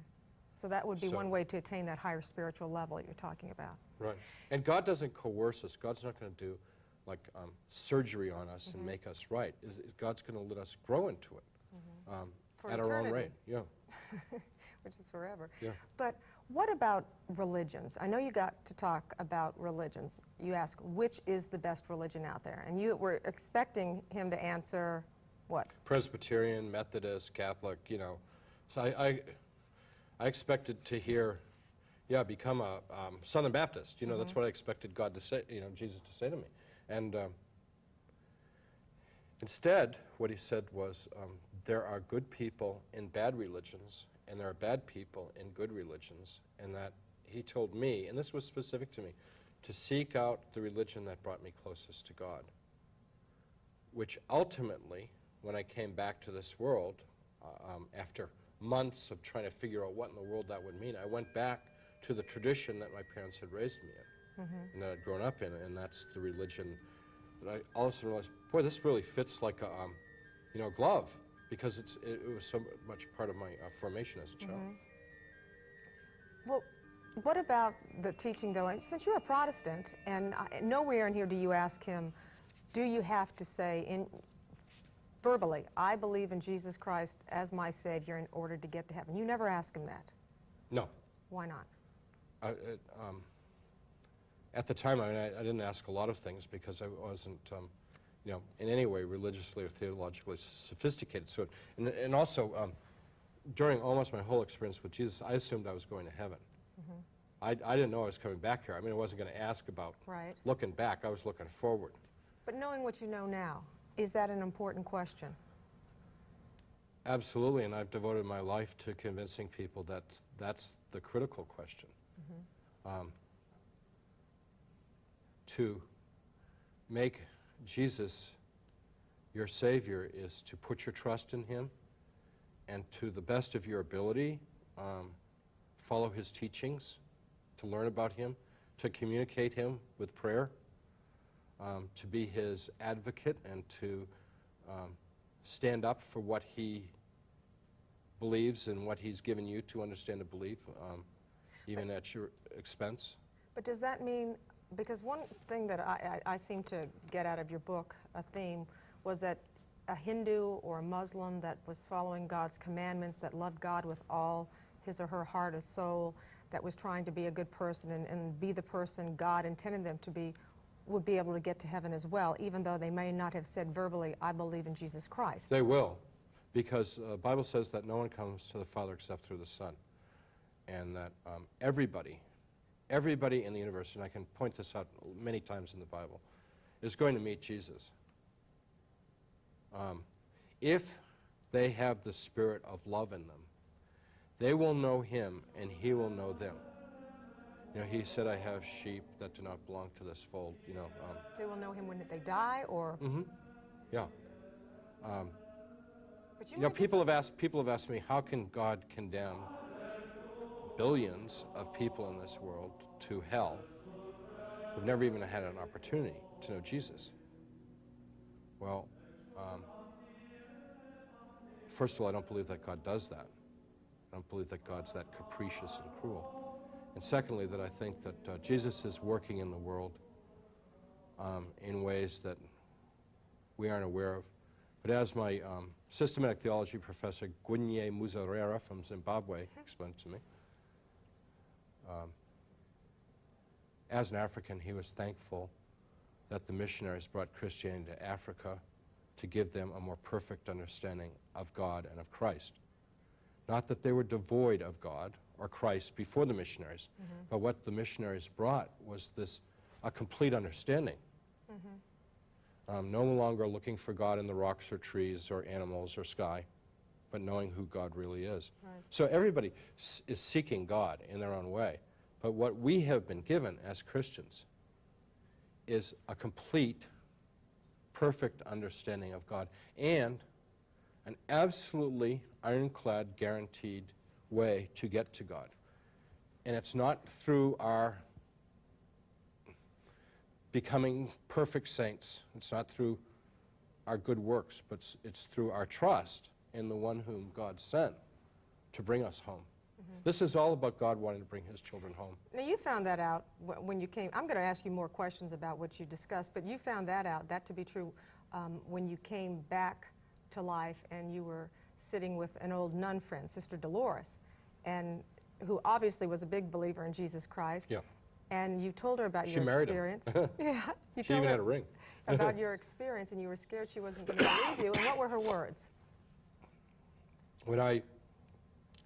So that would be So- one way to attain that higher spiritual level you're talking about. Right. And God doesn't coerce us. God's not going to do like surgery on us and make us right. God's going to let us grow into it For at our own eternity. rate. Yeah. Which is forever. Yeah. But what about religions? I know you got to talk about religions. You ask, which is the best religion out there? And you were expecting him to answer what? Presbyterian, Methodist, Catholic, So I expected to hear, become a Southern Baptist. That's what I expected God to say, Jesus to say to me. And instead, what he said was, there are good people in bad religions, and there are bad people in good religions, and that he told me, and this was specific to me, to seek out the religion that brought me closest to God, which ultimately, when I came back to this world, after months of trying to figure out what in the world that would mean, I went back to the tradition that my parents had raised me in, and that I'd grown up in, and that's the religion that I also realized, boy, this really fits like a glove, because it was so much part of my formation as a child. Well, what about the teaching, though? And since you're a Protestant, and nowhere in here do you ask him, do you have to say verbally, I believe in Jesus Christ as my Savior in order to get to heaven? You never ask him that. No. Why not? At the time, I didn't ask a lot of things because I wasn't, in any way religiously or theologically sophisticated. So, and also, during almost my whole experience with Jesus, I assumed I was going to heaven. I didn't know I was coming back here. I mean, I wasn't going to ask about looking back. I was looking forward. But knowing what you know now, is that an important question? Absolutely, and I've devoted my life to convincing people that that's the critical question. To make Jesus your Savior is to put your trust in him and to the best of your ability follow his teachings, to learn about him, to communicate him with prayer, to be his advocate and to stand up for what he believes and what he's given you to understand and believe, even at your expense. But does that mean, because one thing that I seem to get out of your book, a theme, was that a Hindu or a Muslim that was following God's commandments, that loved God with all his or her heart or soul that was trying to be a good person and be the person God intended them to be would be able to get to heaven as well, even though they may not have said verbally, I believe in Jesus Christ. They will, because the Bible says that no one comes to the Father except through the Son. And that everybody in the universe, and I can point this out many times in the Bible, is going to meet Jesus. If they have the spirit of love in them, they will know him and he will know them. You know, he said, I have sheep that do not belong to this fold, you know. They will know him when they die, or? Mm-hmm. Yeah. But you know, people have asked me, how can God condemn billions of people in this world to hell who've never even had an opportunity to know Jesus? Well, first of all, I don't believe that God does that. I don't believe that God's that capricious and cruel. And secondly, that I think that Jesus is working in the world in ways that we aren't aware of. But as my systematic theology professor, Gwynye Muzarera from Zimbabwe, explained to me, as an African, he was thankful that the missionaries brought Christianity to Africa to give them a more perfect understanding of God and of Christ. Not that they were devoid of God or Christ before the missionaries, but what the missionaries brought was a complete understanding. No longer looking for God in the rocks or trees or animals or sky, but knowing who God really is. Right. So everybody is seeking God in their own way. But what we have been given as Christians is a complete, perfect understanding of God and an absolutely ironclad, guaranteed way to get to God. And it's not through our becoming perfect saints. It's not through our good works, but it's through our trust in the one whom God sent to bring us home. This is all about God wanting to bring his children home. Now, you found that out when you came. I'm going to ask you more questions about what you discussed, but you found that out, that to be true, when you came back to life and you were sitting with an old nun friend, Sister Dolores, and who obviously was a big believer in Jesus Christ. Yeah. And you told her about She your married experience. him. Yeah. You She told even her had a ring. about your experience, and you were scared she wasn't going to believe you. And what were her words? When I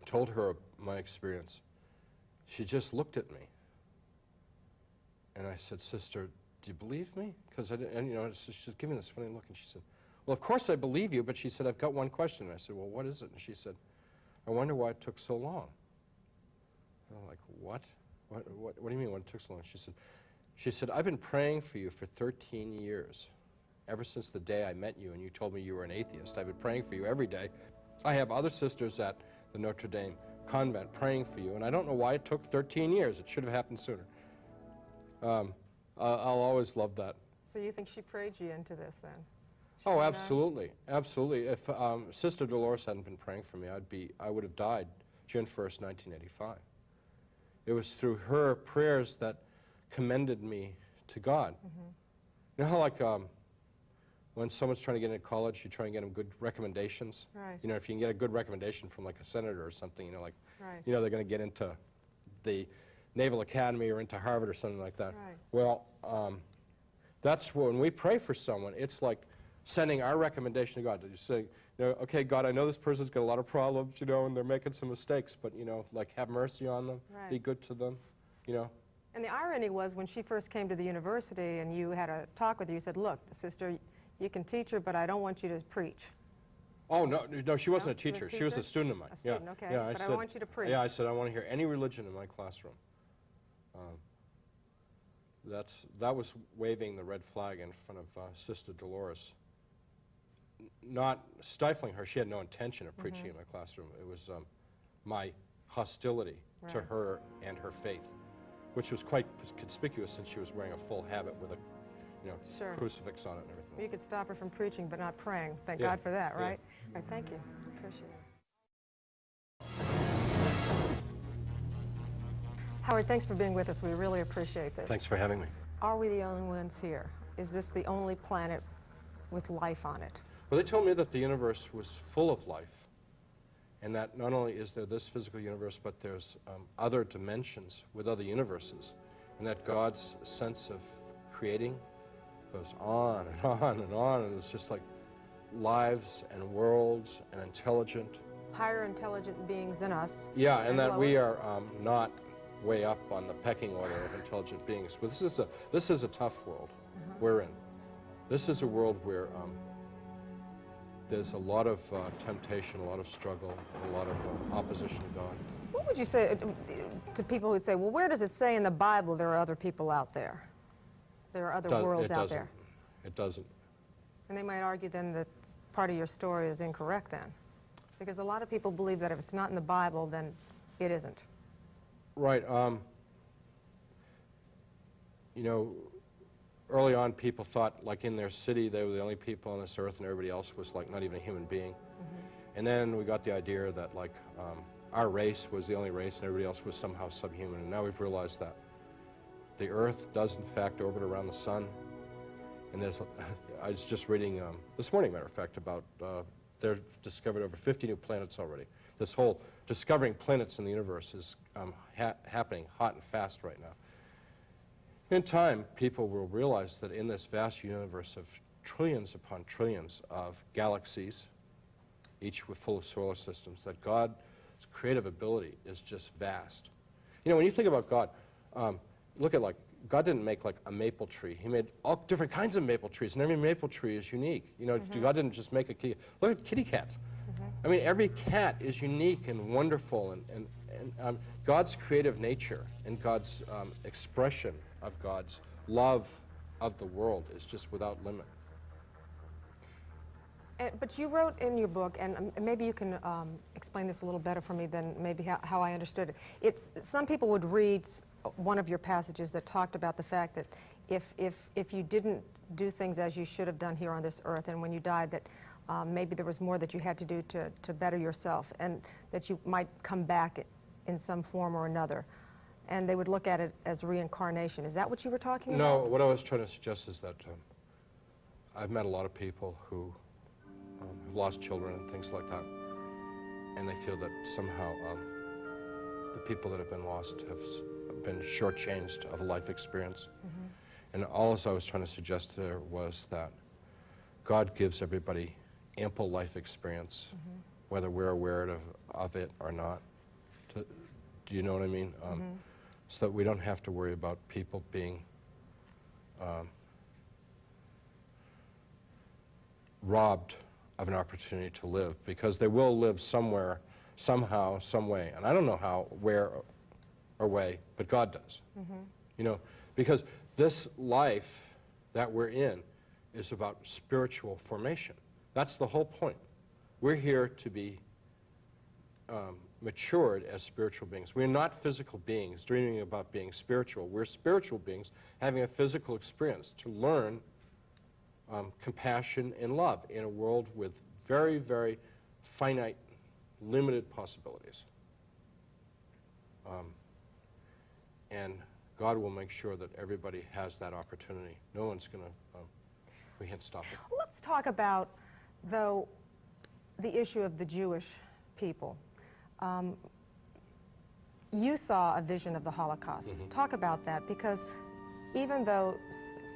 told her my experience, she just looked at me. And I said, Sister, do you believe me? Because I didn't, and you know, she's giving this funny look, and she said, well, of course I believe you, but she said, I've got one question. And I said, well, what is it? And she said, I wonder why it took so long. And I'm like, what? What do you mean, what took so long? She said, I've been praying for you for 13 years, ever since the day I met you and you told me you were an atheist. I've been praying for you every day. I have other sisters at the Notre Dame convent praying for you, and I don't know why it took 13 years. It should have happened sooner. I'll always love that. So you think she prayed you into this then? Oh, absolutely, absolutely. If Sister Dolores hadn't been praying for me, I would have died June 1st, 1985. It was through her prayers that commended me to God. You know how, like, when someone's trying to get into college, you try and get them good recommendations? Right. You know, if you can get a good recommendation from, like, a senator or something, you know, like, Right. you know, they're going to get into the Naval Academy or into Harvard or something like that. Right. Well, that's when we pray for someone, it's like sending our recommendation to God. You say, you know, okay, God, I know this person's got a lot of problems, you know, and they're making some mistakes, but, you know, like, have mercy on them, Right. be good to them, you know. And the irony was when she first came to the university and you had a talk with her, you said, look, sister, you can teach her, but I don't want you to preach. Oh, no, she wasn't a she was teacher. a She was a teacher? student of mine. A student, yeah. okay. Yeah, But I don't want you to preach. Yeah, I said, I want to hear any religion in my classroom. That was waving the red flag in front of Sister Dolores. Not stifling her. She had no intention of preaching in my classroom. It was my hostility to Right. her and her faith, which was quite conspicuous since she was wearing a full habit with a, you know, Sure. crucifix on it and everything. You could stop her from preaching but not praying. Thank Yeah. God for that, Yeah. right? All right, thank you. Appreciate it. Howard, thanks for being with us. We really appreciate this. Thanks for having me. Are we the only ones here? Is this the only planet with life on it? Well, they told me that the universe was full of life, And that not only is there this physical universe, but there's other dimensions with other universes. And that God's sense of creating goes on and on and on, and it's just like lives and worlds and intelligent. Higher intelligent beings than us. Yeah, and that we lower. are not way up on the pecking order of intelligent beings. But this is a tough world we're in. This is a world where there's a lot of temptation, a lot of struggle, a lot of opposition to God. What would you say to people who would say, well, where does it say in the Bible there are other people out there? There are other worlds out there. It doesn't. And they might argue then that part of your story is incorrect then. Because a lot of people believe that if it's not in the Bible, then it isn't. Right. You know, early on people thought, like in their city, they were the only people on this earth and everybody else was like not even a human being. And then we got the idea that like our race was the only race and everybody else was somehow subhuman. And now we've realized that the earth does in fact orbit around the sun. And there's, I was just reading this morning, matter of fact, about they've discovered over 50 new planets already. This whole discovering planets in the universe is happening hot and fast right now. In time, people will realize that in this vast universe of trillions upon trillions of galaxies, each full of solar systems, that God's creative ability is just vast. You know, when you think about God, look at like, God didn't make like a maple tree. He made all different kinds of maple trees, and every maple tree is unique. You know, God didn't just make a kitty. Look at kitty cats. I mean, every cat is unique and wonderful, and God's creative nature and God's expression of God's love of the world is just without limit. But you wrote in your book, and maybe you can explain this a little better for me than maybe how I understood it. Some people would read one of your passages that talked about the fact that if you didn't do things as you should have done here on this earth, and when you died, that maybe there was more that you had to do to better yourself, and that you might come back in some form or another. And they would look at it as reincarnation. Is that what you were talking about? No, what I was trying to suggest is that I've met a lot of people who have lost children and things like that, and they feel that somehow the people that have been lost have been shortchanged of a life experience. And all I was trying to suggest there was that God gives everybody ample life experience, whether we're aware of it or not. Do you know what I mean? So that we don't have to worry about people being robbed of an opportunity to live, because they will live somewhere, somehow, some way. And I don't know how, where, or way, but God does. You know, because this life that we're in is about spiritual formation. That's the whole point. We're here to be matured as spiritual beings. We're not physical beings dreaming about being spiritual. We're spiritual beings having a physical experience to learn compassion and love in a world with very, very finite, limited possibilities. And God will make sure that everybody has that opportunity. No one's going to, we can't stop it. Let's talk about, though, the issue of the Jewish people. You saw a vision of the Holocaust. Talk about that, because even though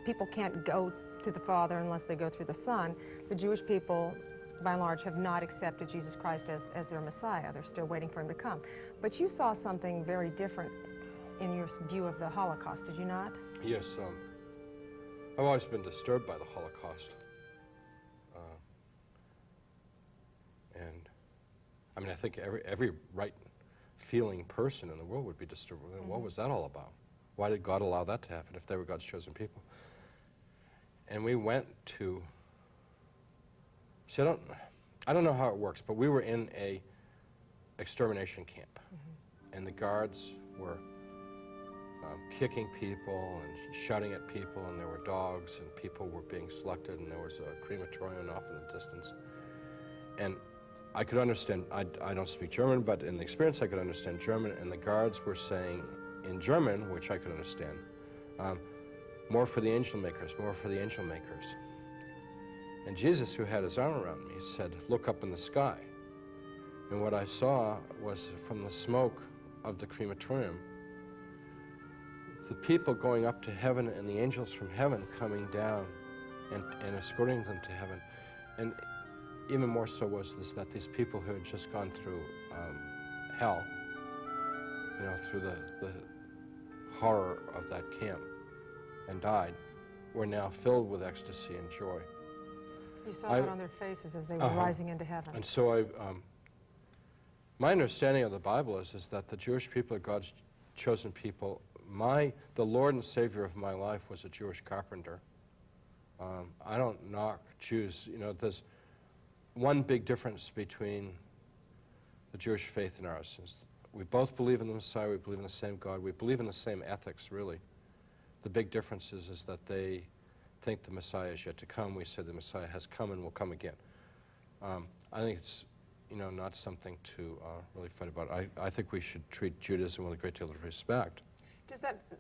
people can't go to the Father unless they go through the Son, the Jewish people, by and large, have not accepted Jesus Christ as their Messiah. They're still waiting for him to come. But you saw something very different in your view of the Holocaust, did you not? Yes. I've always been disturbed by the Holocaust. And I mean, I think every right-feeling person in the world would be disturbed. What was that all about? Why did God allow that to happen if they were God's chosen people? And we went to, see, I don't know how it works, but we were in a extermination camp, and the guards were kicking people and shouting at people, and there were dogs, and people were being selected, and there was a crematorium off in the distance. And I could understand, I don't speak German, but in the experience I could understand German, and the guards were saying in German, which I could understand, more for the angel makers, more for the angel makers. And Jesus, who had his arm around me, said, look up in the sky. And what I saw was from the smoke of the crematorium, the people going up to heaven and the angels from heaven coming down and escorting them to heaven. And even more so was this, that these people who had just gone through hell, you know, through the horror of that camp and died, were now filled with ecstasy and joy. You saw that on their faces as they were rising into heaven. And so my understanding of the Bible is that the Jewish people are God's chosen people. The Lord and Savior of my life was a Jewish carpenter. I don't knock Jews. You know, there's one big difference between the Jewish faith and ours. We both believe in the Messiah, we believe in the same God, we believe in the same ethics, really. The big difference is that they think the Messiah is yet to come. We say the Messiah has come and will come again. I think it's, you know, not something to really fight about. I think we should treat Judaism with a great deal of respect.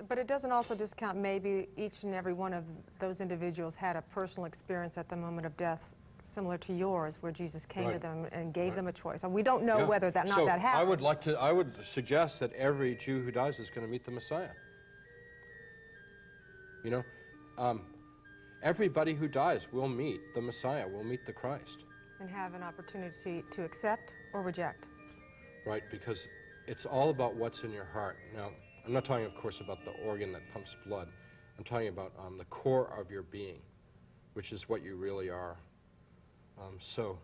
But it doesn't also discount maybe each and every one of those individuals had a personal experience at the moment of death similar to yours, where Jesus came to them and gave them a choice. And we don't know whether that happened. I would suggest that every Jew who dies is going to meet the Messiah. You know, everybody who dies will meet the Messiah, will meet the Christ. And have an opportunity to accept or reject. Right, because it's all about what's in your heart. Now, I'm not talking, of course, about the organ that pumps blood. I'm talking about the core of your being, which is what you really are. So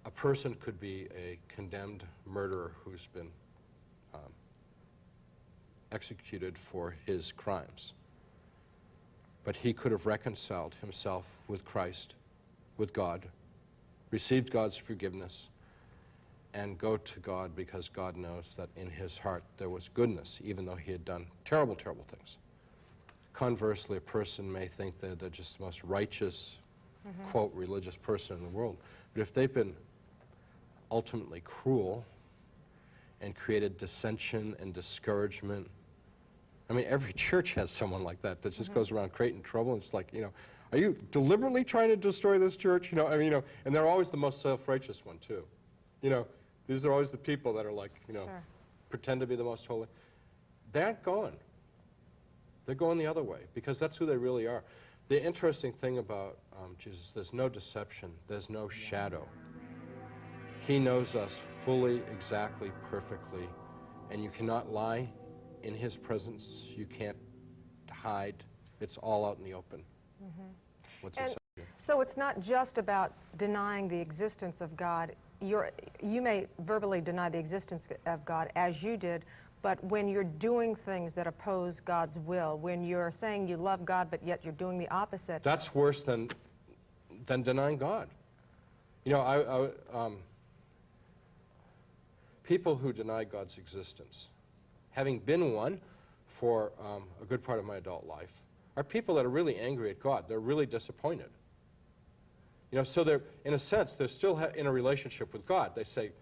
a person could be a condemned murderer who's been executed for his crimes. But he could have reconciled himself with Christ, with God, received God's forgiveness, and go to God because God knows that in his heart there was goodness, even though he had done terrible, terrible things. Conversely, a person may think that they're just the most righteous, quote, religious person in the world. But if they've been ultimately cruel and created dissension and discouragement, I mean, every church has someone like that just goes around creating trouble. And it's like, you know, are you deliberately trying to destroy this church? You know, I mean, you know, and they're always the most self-righteous one, too. You know, these are always the people that are like, you know, pretend to be the most holy. They aren't going. They're going the other way because that's who they really are. The interesting thing about Jesus, there's no deception, there's no shadow. He knows us fully, exactly, perfectly, and you cannot lie in his presence. You can't hide. It's all out in the open. What's inside you. So it's not just about denying the existence of God. You may verbally deny the existence of God as you did, but when you're doing things that oppose God's will, when you're saying you love God but yet you're doing the opposite. That's worse than denying God. You know, people who deny God's existence, having been one for a good part of my adult life, are people that are really angry at God. They're really disappointed. You know, so they're, in a sense, they're still in a relationship with God. They say, do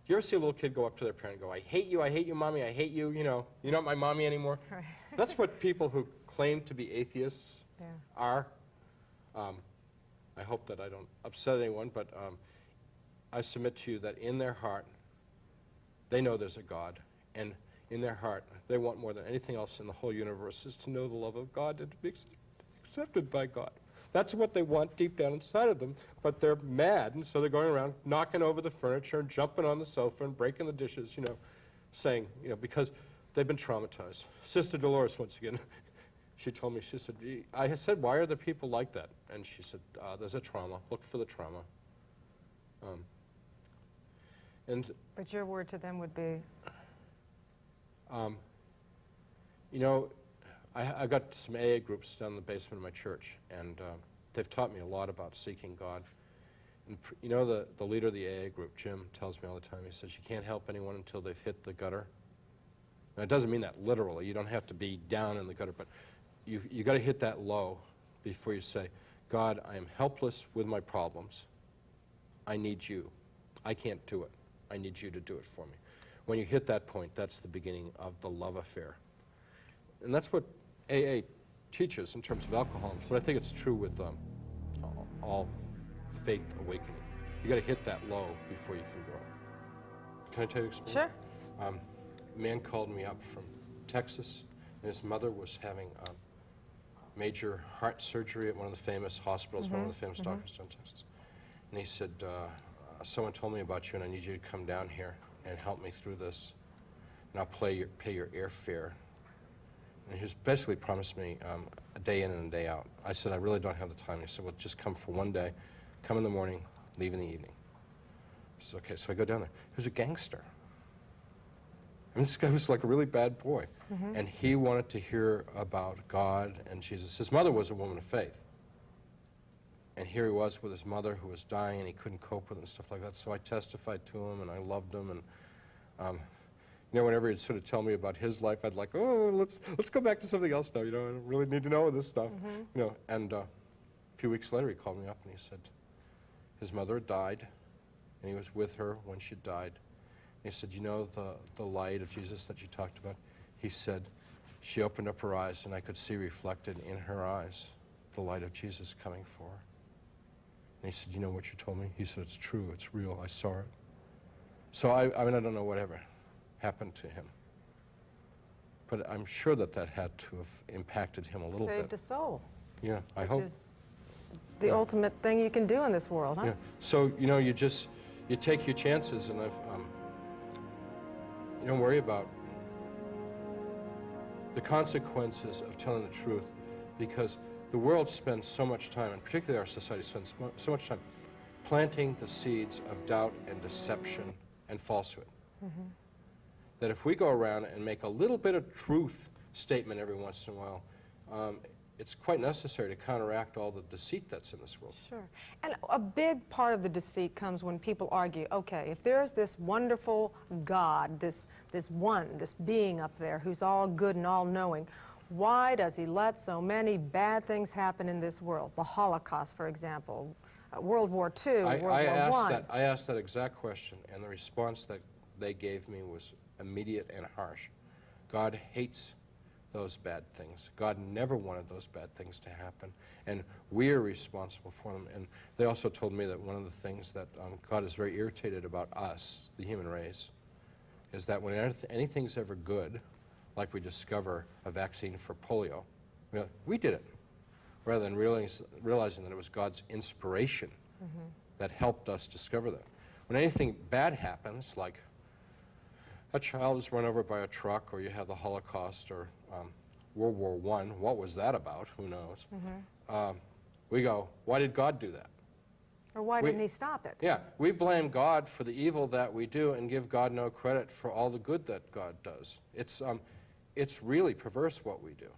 you ever see a little kid go up to their parent and go, I hate you, mommy, I hate you, you're not my mommy anymore? Right. That's what people who claim to be atheists are. I hope that I don't upset anyone, but I submit to you that in their heart, they know there's a God, and in their heart, they want more than anything else in the whole universe is to know the love of God and to be accepted by God. That's what they want deep down inside of them, but they're mad, and so they're going around knocking over the furniture and jumping on the sofa and breaking the dishes, saying, because they've been traumatized. Sister Dolores, once again, she told me, she said, I said, why are the people like that? And she said, there's a trauma. Look for the trauma. But your word to them would be? I got some AA groups down in the basement of my church, and they've taught me a lot about seeking God. And the leader of the AA group, Jim, tells me all the time, he says, you can't help anyone until they've hit the gutter. Now, it doesn't mean that literally. You don't have to be down in the gutter, but you got to hit that low before you say, God, I am helpless with my problems. I need you. I can't do it. I need you to do it for me. When you hit that point, that's the beginning of the love affair. And that's what AA teaches in terms of alcohol, but I think it's true with all faith awakening. You got to hit that low before you can grow. Can I tell you an experience? Sure. A man called me up from Texas, and his mother was having major heart surgery at one of the famous hospitals, one of the famous doctors down in Texas. And he said, someone told me about you, and I need you to come down here and help me through this, and I'll pay your airfare. And he was basically promised me a day in and a day out. I said, I really don't have the time. He said, well, just come for one day, come in the morning, leave in the evening. I said, okay, so I go down there. He was a gangster. I mean, this guy was like a really bad boy. And he wanted to hear about God and Jesus. His mother was a woman of faith. And here he was with his mother who was dying, and he couldn't cope with it and stuff like that. So I testified to him, and I loved him. And you know, whenever he'd sort of tell me about his life, I'd like, oh, let's go back to something else now. You know, I don't really need to know this stuff. You know, and a few weeks later, he called me up and he said his mother had died, and he was with her when she died. And he said, you know, the light of Jesus that you talked about. He said, she opened up her eyes, and I could see reflected in her eyes the light of Jesus coming for her. And he said, you know what you told me? He said, it's true, it's real, I saw it. So I mean, I don't know whatever happened to him, but I'm sure that had to have impacted him a little bit. Saved a soul. Yeah, I hope. Which is the ultimate thing you can do in this world, huh? Yeah. So, you know, you take your chances, and you don't worry about the consequences of telling the truth, because the world spends so much time, and particularly our society spends so much time, planting the seeds of doubt and deception and falsehood. That if we go around and make a little bit of truth statement every once in a while, it's quite necessary to counteract all the deceit that's in this world. Sure. And a big part of the deceit comes when people argue, okay, if there's this wonderful God, this being up there who's all good and all-knowing, why does he let so many bad things happen in this world? The Holocaust, for example, World War II, World War I. I asked that exact question, and the response that they gave me was immediate and harsh. God hates those bad things. God never wanted those bad things to happen, and we're responsible for them. And they also told me that one of the things that God is very irritated about us, the human race, is that when anything's ever good, like we discover a vaccine for polio, we did it, rather than realizing that it was God's inspiration that helped us discover that. When anything bad happens, like a child is run over by a truck, or you have the Holocaust, or World War I, what was that about? Who knows? We go, why did God do that? Or why didn't he stop it? Yeah, we blame God for the evil that we do and give God no credit for all the good that God does. It's really perverse what we do.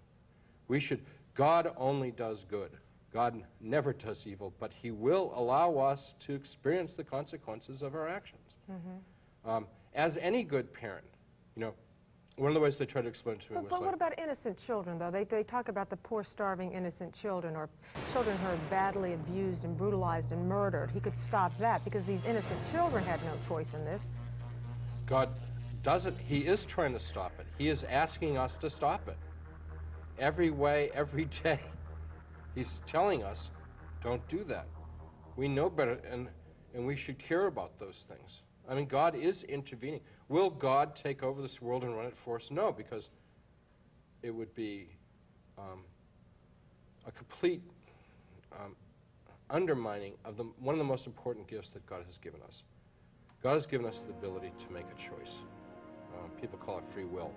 God only does good. God never does evil, but he will allow us to experience the consequences of our actions. As any good parent, you know, one of the ways they try to explain it to me was But what about innocent children, though? They talk about the poor, starving, innocent children, or children who are badly abused and brutalized and murdered. He could stop that because these innocent children had no choice in this. God doesn't. He is trying to stop it. He is asking us to stop it. Every way, every day. He's telling us, don't do that. We know better, and we should care about those things. I mean, God is intervening. Will God take over this world and run it for us? No, because it would be a complete undermining of one of the most important gifts that God has given us. God has given us the ability to make a choice. People call it free will.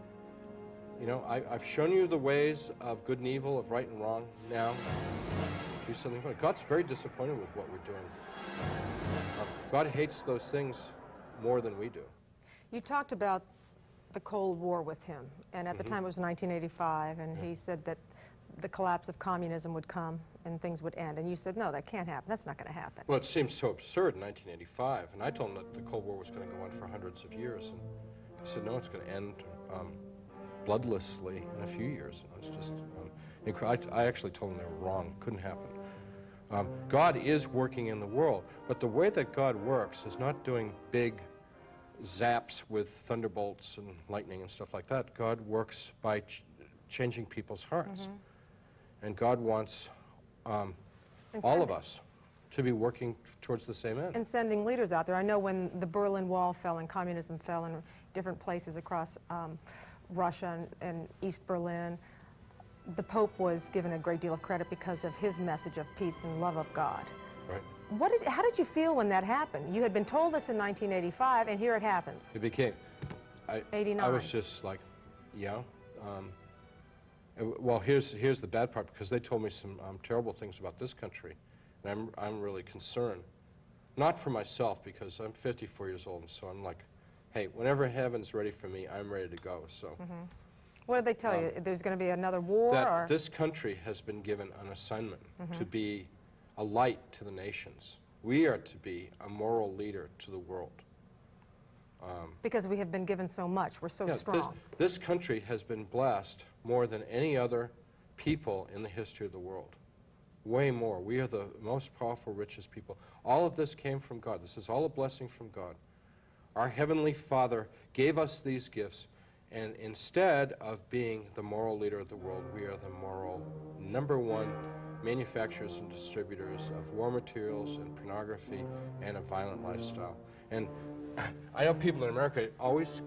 You know, I've shown you the ways of good and evil, of right and wrong. Now, do something about it. God's very disappointed with what we're doing. God hates those things more than we do. You talked about the Cold War with him, and at the time it was 1985, and he said that the collapse of communism would come and things would end. And you said, no, that can't happen. That's not going to happen. Well, it seemed so absurd in 1985, and I told him that the Cold War was going to go on for hundreds of years, and he said, no, it's going to end bloodlessly in a few years. And it's just, I actually told him they were wrong. Couldn't happen. God is working in the world, but the way that God works is not doing big zaps with thunderbolts and lightning and stuff like that. God works by changing people's hearts. And God wants all of us to be working towards the same end. And sending leaders out there. I know when the Berlin Wall fell and communism fell in different places across Russia and East Berlin, the Pope was given a great deal of credit because of his message of peace and love of God. Right. How did you feel when that happened? You had been told this in 1985, and here it happens. It became, 89. I was just like, yeah. Well, here's the bad part, because they told me some terrible things about this country, and I'm really concerned. Not for myself, because I'm 54 years old, and so I'm like, hey, whenever heaven's ready for me, I'm ready to go. So. What did they tell you? There's going to be another war? That this country has been given an assignment to be a light to the nations. We are to be a moral leader to the world. Because we have been given so much. We're so Yeah, strong. This country has been blessed more than any other people in the history of the world. Way more. We are the most powerful, richest people. All of this came from God. This is all a blessing from God. Our Heavenly Father gave us these gifts, and instead of being the moral leader of the world, we are the moral #1 manufacturers and distributors of war materials and pornography and a violent lifestyle. And I know people in America always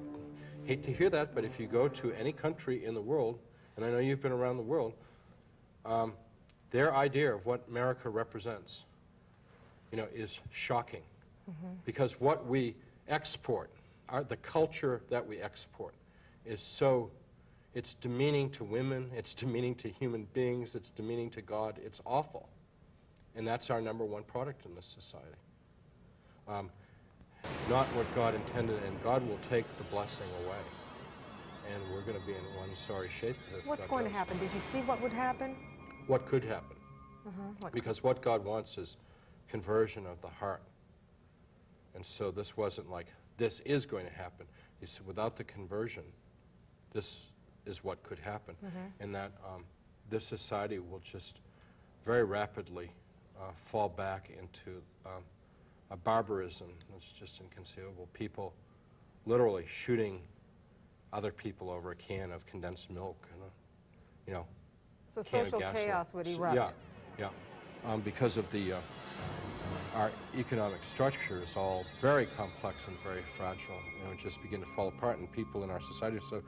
hate to hear that, but if you go to any country in the world, and I know you've been around the world, their idea of what America represents, is shocking. Because what we export, the culture that we export, is so, it's demeaning to women, it's demeaning to human beings, it's demeaning to God, it's awful. And that's our #1 product in this society. Not what God intended, and God will take the blessing away. And we're going to be in one sorry shape. What's going to happen? Did you see what would happen? What could happen? Because what God wants is conversion of the heart. And so this wasn't like, this is going to happen. He said, without the conversion, this is what could happen. And that this society will just very rapidly fall back into a barbarism that's just inconceivable. People literally shooting other people over a can of condensed milk and So can of social gasoline. chaos would erupt. Yeah. Because of the our economic structure is all very complex and very fragile. Just begin to fall apart, and people in our society are so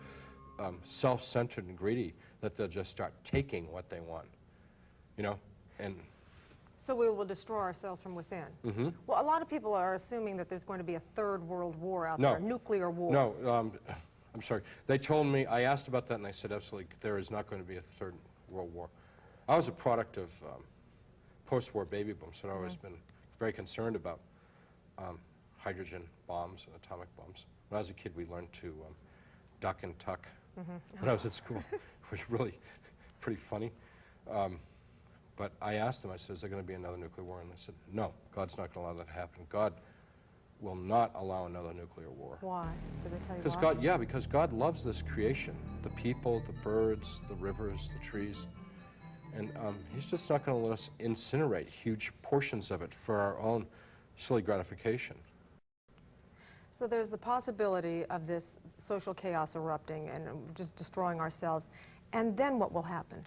self-centered and greedy that they'll just start taking what they want. And So we will destroy ourselves from within. Well, a lot of people are assuming that there's going to be a third world war out there, a nuclear war. No, I'm sorry. They told me, I asked about that, and they said absolutely there is not going to be a third world war. I was a product of post-war baby booms, so I've always been very concerned about hydrogen bombs and atomic bombs. When I was a kid, we learned to duck and tuck when I was at school, which was really pretty funny. But I asked them, I said, is there going to be another nuclear war? And they said, no, God's not going to allow that to happen. God will not allow another nuclear war. Why? Did they tell you Because why? because God loves this creation, the people, the birds, the rivers, the trees. And he's just not going to let us incinerate huge portions of it for our own silly gratification. So there's the possibility of this social chaos erupting and just destroying ourselves. And then what will happen?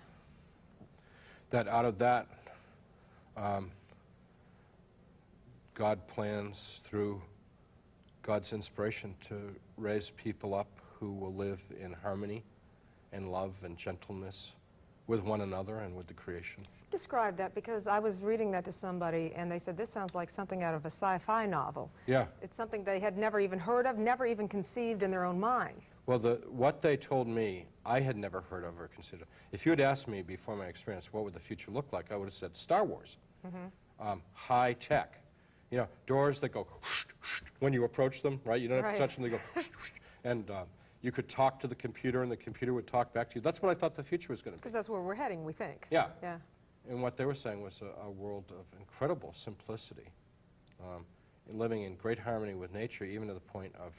That out of that, God plans through God's inspiration to raise people up who will live in harmony and love and gentleness with one another and with the creation. Describe that, because I was reading that to somebody and they said this sounds like something out of a sci-fi novel. Yeah. It's something they had never even heard of, never even conceived in their own minds. Well, what they told me, I had never heard of or considered. If you had asked me before my experience what would the future look like, I would have said Star Wars. High tech. Doors that go when you approach them, right? You don't have to touch them, they go and you could talk to the computer and the computer would talk back to you. That's what I thought the future was going to be. Because that's where we're heading, we think. Yeah. Yeah. And what they were saying was a world of incredible simplicity, living in great harmony with nature, even to the point of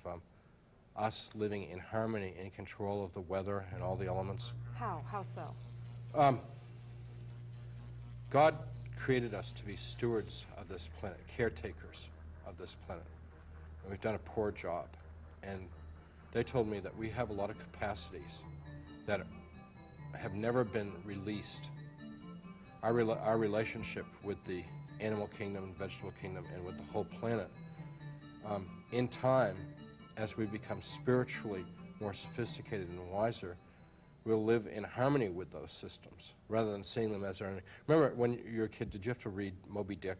us living in harmony, in control of the weather and all the elements. How? How so? God created us to be stewards of this planet, caretakers of this planet. And we've done a poor job. And they told me that we have a lot of capacities that have never been released. Our relationship with the animal kingdom, vegetable kingdom, and with the whole planet. In time, as we become spiritually more sophisticated and wiser, we'll live in harmony with those systems rather than seeing them as our enemy. Remember, when you were a kid, did you have to read Moby Dick?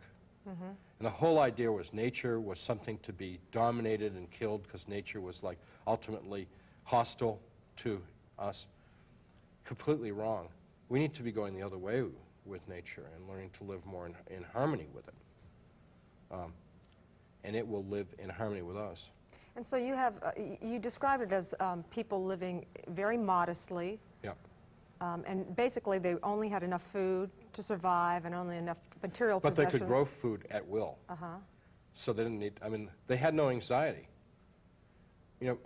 Mm-hmm. And the whole idea was nature was something to be dominated and killed because nature was like ultimately hostile to us. Completely wrong. We need to be going the other way with nature and learning to live more in harmony with it. And it will live in harmony with us. And so you have, you described it as people living very modestly. Yeah. And basically they only had enough food to survive and only enough material But possessions. they could grow food at will. Uh-huh. So they didn't need, I mean, they had no anxiety. You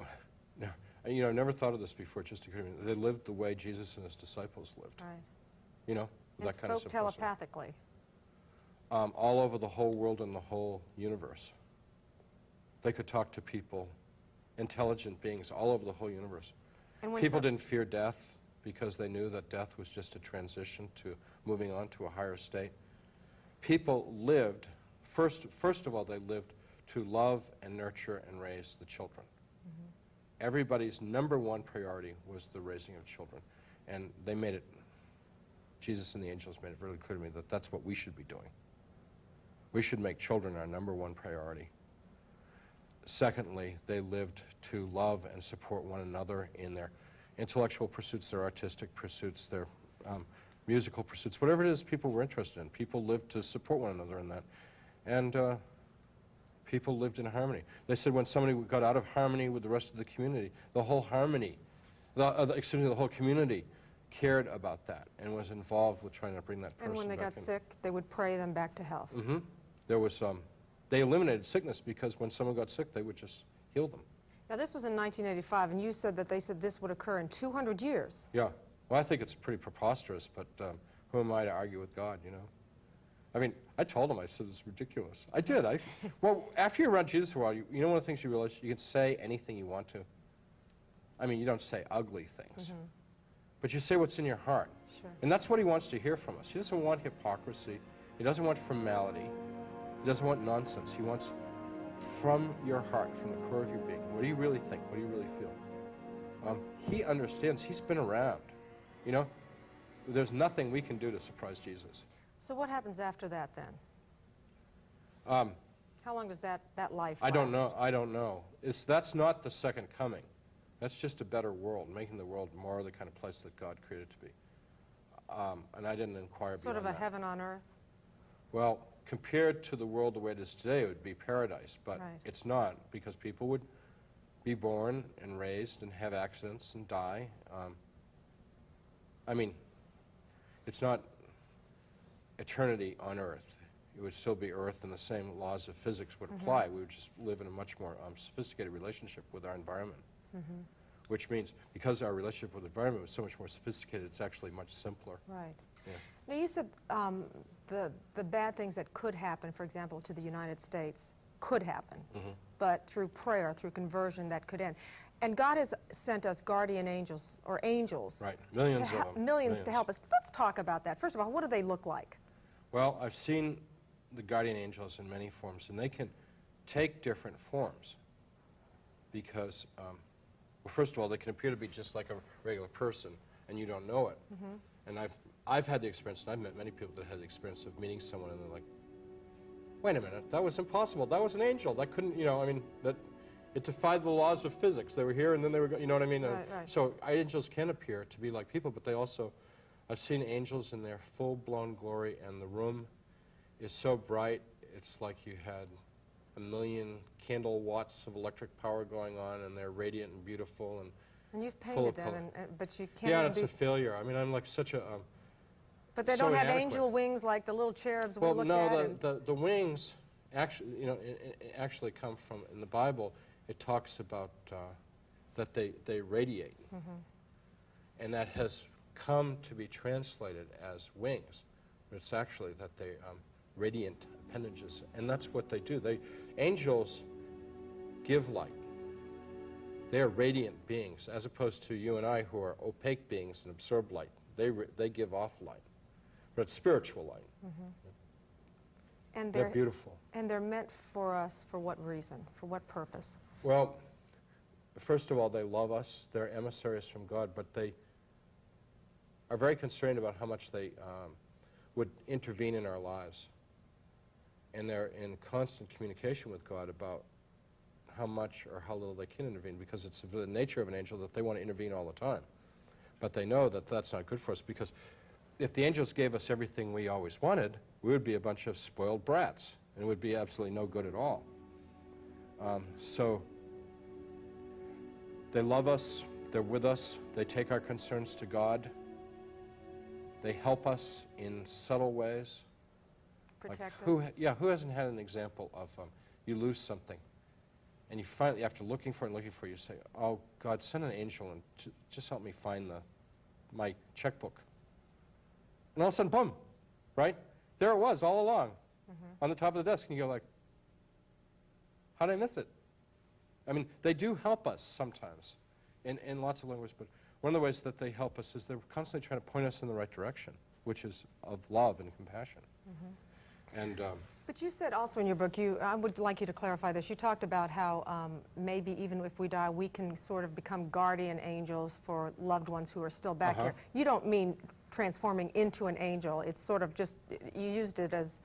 know, I've never thought of this before, it just occurred to me. They lived the way Jesus and his disciples lived. Right. You know, And that kind of spoke simplicity. telepathically. All over the whole world and the whole universe. They could talk to people, intelligent beings all over the whole universe. And when People didn't fear death because they knew that death was just a transition to moving on to a higher state. People lived, first of all, they lived to love and nurture and raise the children. Mm-hmm. Everybody's number one priority was the raising of children. And they made it, Jesus and the angels made it really clear to me that that's what we should be doing. We should make children our number one priority. Secondly, they lived to love and support one another in their intellectual pursuits, their artistic pursuits, their musical pursuits, whatever it is people were interested in. People lived to support one another in that. And people lived in harmony. They said when somebody got out of harmony with the rest of the community, the whole harmony, the whole community cared about that and was involved with trying to bring that person back in. And when they got sick, they would pray them back to health. Mm-hmm. There was they eliminated sickness because when someone got sick, they would just heal them. Now, this was in 1985, and you said that they said this would occur in 200 years. Yeah. Well, I think it's pretty preposterous, but who am I to argue with God, you know? I mean, I told him, I said, it's ridiculous. I did. Well, after you're around Jesus for a while, you know one of the things you realize? You can say anything you want to. I mean, you don't say ugly things. Mm-hmm. But you say what's in your heart. Sure. And that's what he wants to hear from us. He doesn't want hypocrisy. He doesn't want formality. He doesn't want nonsense. He wants from your heart, from the core of your being. What do you really think? What do you really feel? He understands. He's been around. You know, there's nothing we can do to surprise Jesus. So what happens after that then? How long does that life last? I don't know. I don't know. That's not the second coming. That's just a better world, making the world more the kind of place that God created it to be. And I didn't inquire sort of beyond a that. heaven on earth? Well, compared to the world the way it is today, it would be paradise, but Right. it's not, because people would be born and raised and have accidents and die. I mean, it's not eternity on Earth. It would still be Earth, and the same laws of physics would apply. We would just live in a much more sophisticated relationship with our environment, which means because our relationship with the environment was so much more sophisticated, it's actually much simpler. Right. Yeah. Now, you said the bad things that could happen, for example, to the United States, could happen, but through prayer, through conversion, that could end. And God has sent us guardian angels, or angels. Right, millions to of them. Millions to help us. Let's talk about that. First of all, what do they look like? Well, I've seen the guardian angels in many forms, and they can take different forms because, well, first of all, they can appear to be just like a regular person, and you don't know it. And I've had the experience, and I've met many people that had the experience of meeting someone, and they're like, wait a minute, that was impossible. That was an angel. That couldn't, you know, I mean, it defied the laws of physics. They were here, and then they were, you know what I mean? Right. So angels can appear to be like people, but they also, I've seen angels in their full-blown glory, and the room is so bright, it's like you had 1,000,000 candle watts of electric power going on, and they're radiant and beautiful and you've full painted of them, color. but you can't. Yeah, it's a failure. I mean, I'm like such a... but they so don't have inadequate. angel wings like the little cherubs we well, looked no, at. the wings actually, you know, it actually come from, in the Bible, it talks about that they radiate. And that has come to be translated as wings. But it's actually that they radiant appendages, and that's what they do. Angels give light. They are radiant beings, as opposed to you and I, who are opaque beings and absorb light. They give off light, but it's spiritual light. And They're beautiful. And they're meant for us for what reason? For what purpose? Well, first of all, they love us. They're emissaries from God, but they are very constrained about how much they would intervene in our lives. And they're in constant communication with God about how much or how little they can intervene, because it's the nature of an angel that they want to intervene all the time. But they know that that's not good for us, because if the angels gave us everything we always wanted, we would be a bunch of spoiled brats, and it would be absolutely no good at all. So they love us, they're with us, they take our concerns to God, they help us in subtle ways. Protect Like us. who hasn't had an example of you lose something, and you finally, after looking for it and looking for it, you say, oh, God, send an angel and just help me find my checkbook. And all of a sudden, boom, right? There it was all along on the top of the desk, and you go like, how did I miss it? I mean, they do help us sometimes in lots of languages, but one of the ways that they help us is they're constantly trying to point us in the right direction, which is of love and compassion. And But you said also in your book, I would like you to clarify this, you talked about how maybe even if we die, we can sort of become guardian angels for loved ones who are still back here. You don't mean transforming into an angel, it's sort of just, you used it as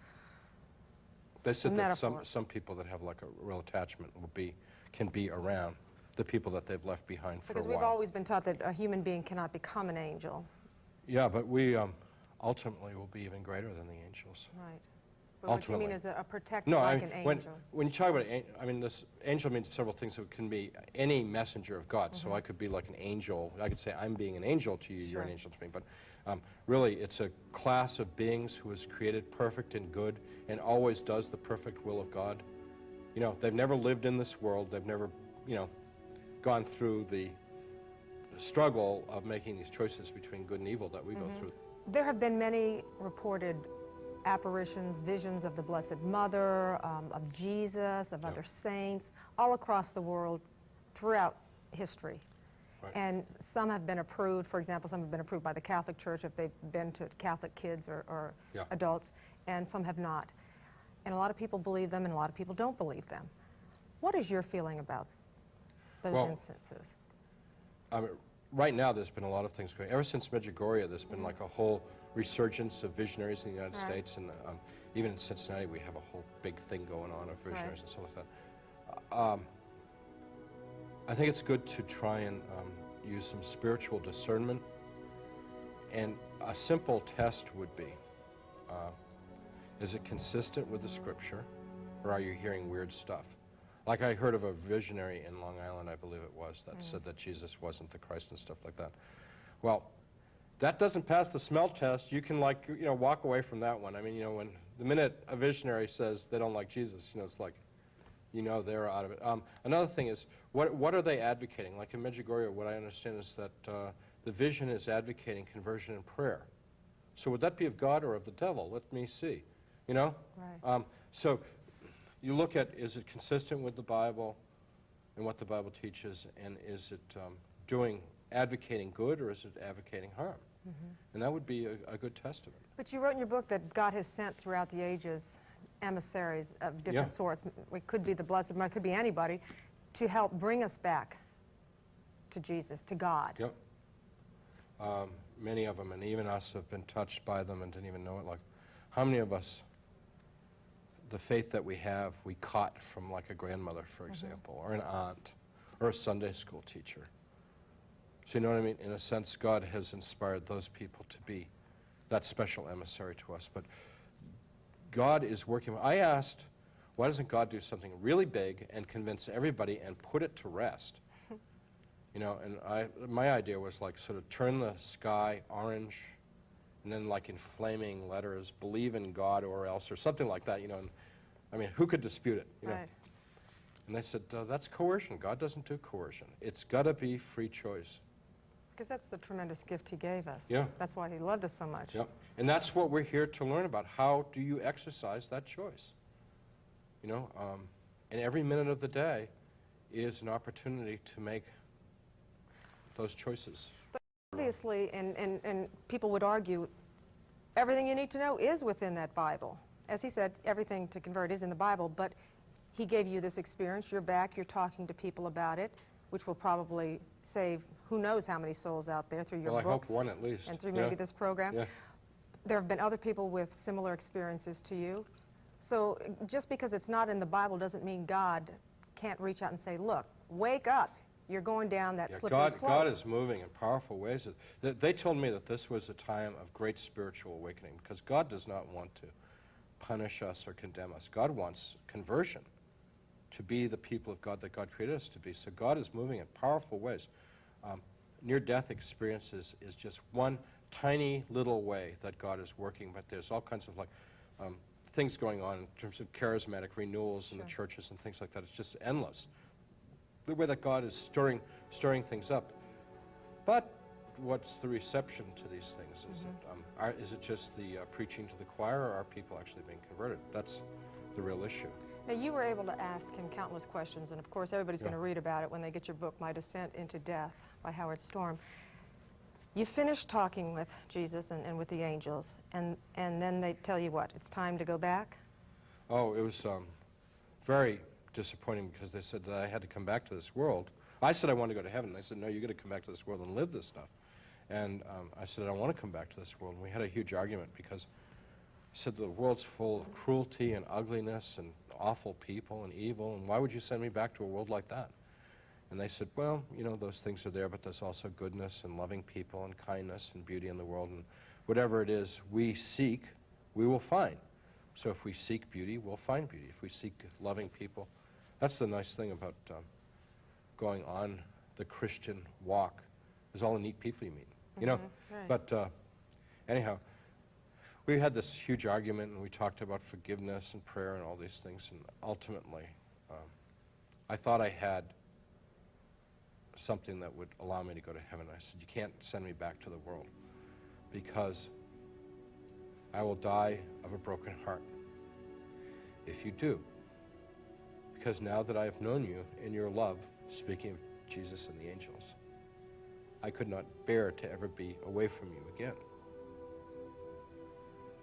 they said a that metaphor. some people that have like a real attachment can be around the people that they've left behind for a while. Because we've always been taught that a human being cannot become an angel. Yeah, but we ultimately will be even greater than the angels. Right. But what you Ultimately. mean is a protector No, like I an mean, angel. when you talk about, I mean, this angel means several things. It can be any messenger of God. So I could be like an angel. I could say, I'm being an angel to you, you're an Sure. angel to me. But really, it's a class of beings who is created perfect and good and always does the perfect will of God. You know, they've never lived in this world. They've never, you know, gone through the struggle of making these choices between good and evil that we go through. There have been many reported apparitions, visions of the Blessed Mother, of Jesus, of other saints, all across the world throughout history. Right. And some have been approved, for example, some have been approved by the Catholic Church if they've been to Catholic kids or adults, and some have not. And a lot of people believe them and a lot of people don't believe them. What is your feeling about those instances? Right now, there's been a lot of things going. Ever since Medjugorje, there's been like a whole resurgence of visionaries in the United States, and even in Cincinnati, we have a whole big thing going on of visionaries and stuff like that. I think it's good to try and use some spiritual discernment, and a simple test would be, is it consistent with the Scripture, or are you hearing weird stuff? Like I heard of a visionary in Long Island, I believe it was, that said that Jesus wasn't the Christ and stuff like that. Well, that doesn't pass the smell test. You can, like, you know, walk away from that one. I mean, you know, when the minute a visionary says they don't like Jesus, you know, it's like, you know, they're out of it. Another thing is, what are they advocating? Like in Medjugorje, what I understand is that the vision is advocating conversion and prayer. So would that be of God or of the devil? Let me see. You know? Right. So you look at, is it consistent with the Bible and what the Bible teaches, and is it advocating good, or is it advocating harm? And that would be a good test of it. But you wrote in your book that God has sent throughout the ages emissaries of different sorts. It could be the Blessed Mother, it could be anybody, to help bring us back to Jesus, to God. Yep. Many of them, and even us, have been touched by them and didn't even know it. Like, how many of us, the faith that we have, we caught from like a grandmother, for example, or an aunt, or a Sunday school teacher? So you know what I mean? In a sense, God has inspired those people to be that special emissary to us. But God is working. I asked, why doesn't God do something really big and convince everybody and put it to rest? You know, and my idea was like sort of turn the sky orange, and then like in flaming letters, believe in God or else, or something like that, you know. And, I mean, who could dispute it, you know? Right. And they said, that's coercion. God doesn't do coercion. It's got to be free choice. Because that's the tremendous gift he gave us. Yeah. That's why he loved us so much. Yep. And that's what we're here to learn about. How do you exercise that choice? You know, and every minute of the day is an opportunity to make those choices. But obviously, and people would argue, everything you need to know is within that Bible. as he said, everything to convert is in the Bible, but he gave you this experience. You're back, you're talking to people about it, which will probably save who knows how many souls out there through your Well, I books. hope one at least. And through Yeah. maybe this program. Yeah. There have been other people with similar experiences to you. So just because it's not in the Bible doesn't mean God can't reach out and say, look, wake up. You're going down that Yeah, slippery slope. God is moving in powerful ways. They told me that this was a time of great spiritual awakening because God does not want to punish us or condemn us. God wants conversion, to be the people of God that God created us to be. So God is moving in powerful ways. Near-death experiences is just one tiny little way that God is working, but there's all kinds of things going on in terms of charismatic renewals in the churches and things like that. It's just endless. The way that God is stirring things up. But what's the reception to these things? Is it just the preaching to the choir, or are people actually being converted? That's the real issue. Now, you were able to ask him countless questions, and of course everybody's going to read about it when they get your book, My Descent into Death by Howard Storm. You finished talking with Jesus and with the angels, and then they tell you what? It's time to go back? Oh, it was very disappointing because they said that I had to come back to this world. I said I wanted to go to heaven. They said, no, you got to come back to this world and live this stuff. And I said, I don't want to come back to this world. And we had a huge argument because I said the world's full of cruelty and ugliness and awful people and evil, and why would you send me back to a world like that? And they said, well, you know, those things are there, but there's also goodness and loving people and kindness and beauty in the world, and whatever it is we seek, we will find. So if we seek beauty, we'll find beauty. If we seek loving people, that's the nice thing about going on the Christian walk. There's all the neat people you meet, you know. Right. But anyhow, we had this huge argument, and we talked about forgiveness and prayer and all these things, and ultimately, I thought I had something that would allow me to go to heaven. I said, you can't send me back to the world because I will die of a broken heart if you do. Because now that I have known you in your love, speaking of Jesus and the angels, I could not bear to ever be away from you again.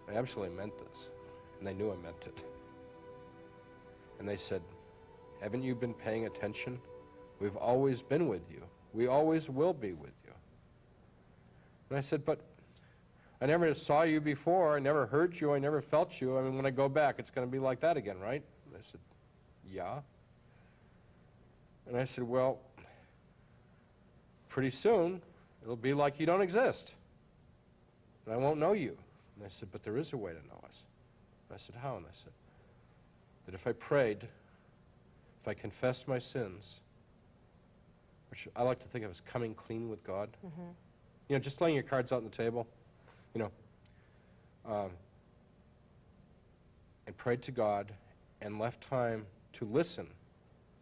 I absolutely meant this, and they knew I meant it. And they said, haven't you been paying attention? We've always been with you. We always will be with you. And I said, but I never saw you before. I never heard you. I never felt you. I mean, when I go back, it's going to be like that again, right? And they said, yeah. And I said, well, pretty soon, it'll be like you don't exist. And I won't know you. And I said, but there is a way to know us. And I said, how? And I said, that if I prayed, if I confessed my sins, which I like to think of as coming clean with God, you know, just laying your cards out on the table, you know, and prayed to God and left time to listen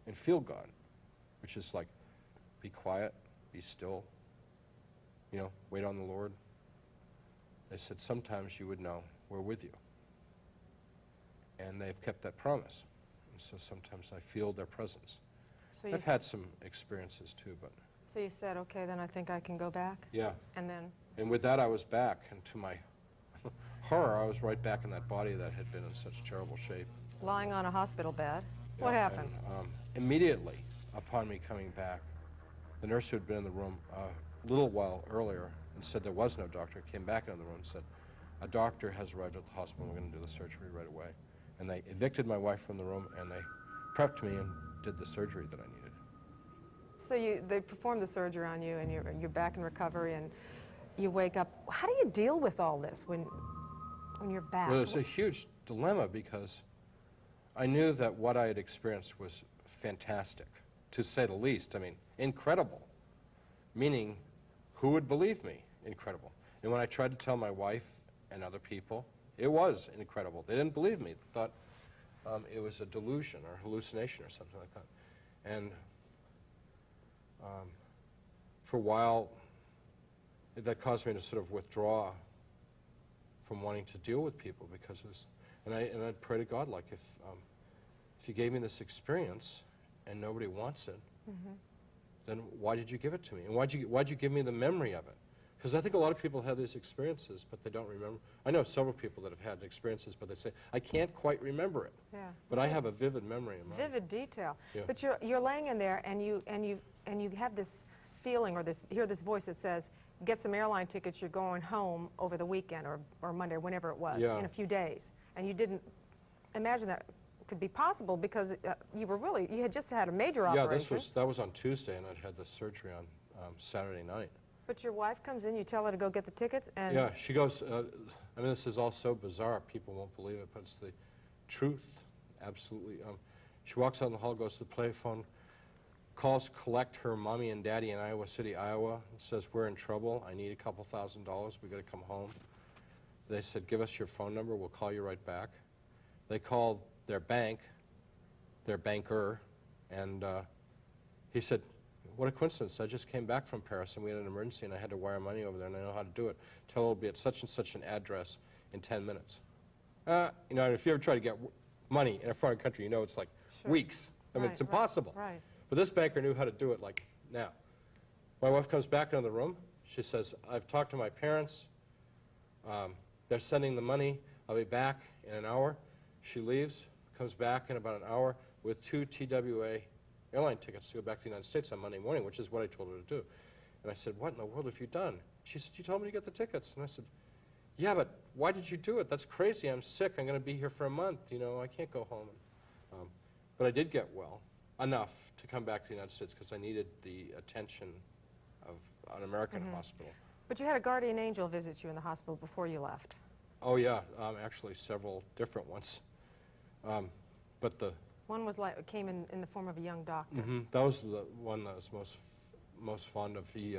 and feel God, which is like, be quiet, be still, you know, wait on the Lord. They said, sometimes you would know we're with you. And they've kept that promise. And so sometimes I feel their presence. So I've had some experiences too, but So you said, okay, then I think I can go back? yeah. And then? And with that, I was back, and to my horror, I was right back in that body that had been in such terrible shape. Lying on a hospital bed. What Yeah, happened? And, immediately upon me coming back, the nurse who had been in the room a little while earlier and said there was no doctor came back into the room and said, a doctor has arrived at the hospital, we're going to do the surgery right away. And they evicted my wife from the room, and they prepped me and did the surgery that I needed. So they performed the surgery on you, and you're back in recovery, and you wake up. How do you deal with all this when you're back? Well, it's a huge dilemma because I knew that what I had experienced was fantastic, to say the least. I mean, incredible. Meaning, who would believe me? Incredible. And when I tried to tell my wife and other people, it was incredible. They didn't believe me. They thought it was a delusion or hallucination or something like that. And for a while, that caused me to sort of withdraw from wanting to deal with people because it was, and I'd pray to God, like, if you gave me this experience and nobody wants it, then why did you give it to me? And why'd you give me the memory of it? Because I think a lot of people have these experiences, but they don't remember. I know several people that have had experiences, but they say, I can't quite remember it. Yeah. But I have a vivid memory in mind. Vivid detail. Yeah. But you're laying in there and you have this feeling, or hear this voice that says, get some airline tickets, you're going home over the weekend or Monday, whenever it was, Yeah. in a few days. And you didn't imagine that could be possible because you had just had a major operation. Yeah, that was on Tuesday, and I'd had the surgery on Saturday night. But your wife comes in, you tell her to go get the tickets, and... Yeah, she goes, I mean, this is all so bizarre, people won't believe it, but it's the truth, absolutely. She walks out in the hall, goes to the payphone, calls collect her mommy and daddy in Iowa City, Iowa, and says, we're in trouble, I need a couple $1,000s, we got to come home. They said, give us your phone number, we'll call you right back. They called their bank, their banker, and he said, what a coincidence, I just came back from Paris and we had an emergency and I had to wire money over there and I know how to do it. Tell it'll be at such and such an address in 10 minutes. You know, if you ever try to get money in a foreign country, you know it's like weeks. I mean, it's impossible. Right. But this banker knew how to do it like now. My wife comes back into the room. She says, I've talked to my parents. They're sending the money. I'll be back in an hour. She leaves, comes back in about an hour with 2 TWA airline tickets to go back to the United States on Monday morning, which is what I told her to do. And I said, what in the world have you done? She said, you told me to get the tickets. And I said, yeah, but why did you do it? That's crazy. I'm sick. I'm going to be here for a month. You know, I can't go home. But I did get well enough to come back to the United States because I needed the attention of an American hospital. But you had a guardian angel visit you in the hospital before you left. Oh, yeah, actually several different ones. But the... One was came in the form of a young doctor. That was the one that I was most fond of. He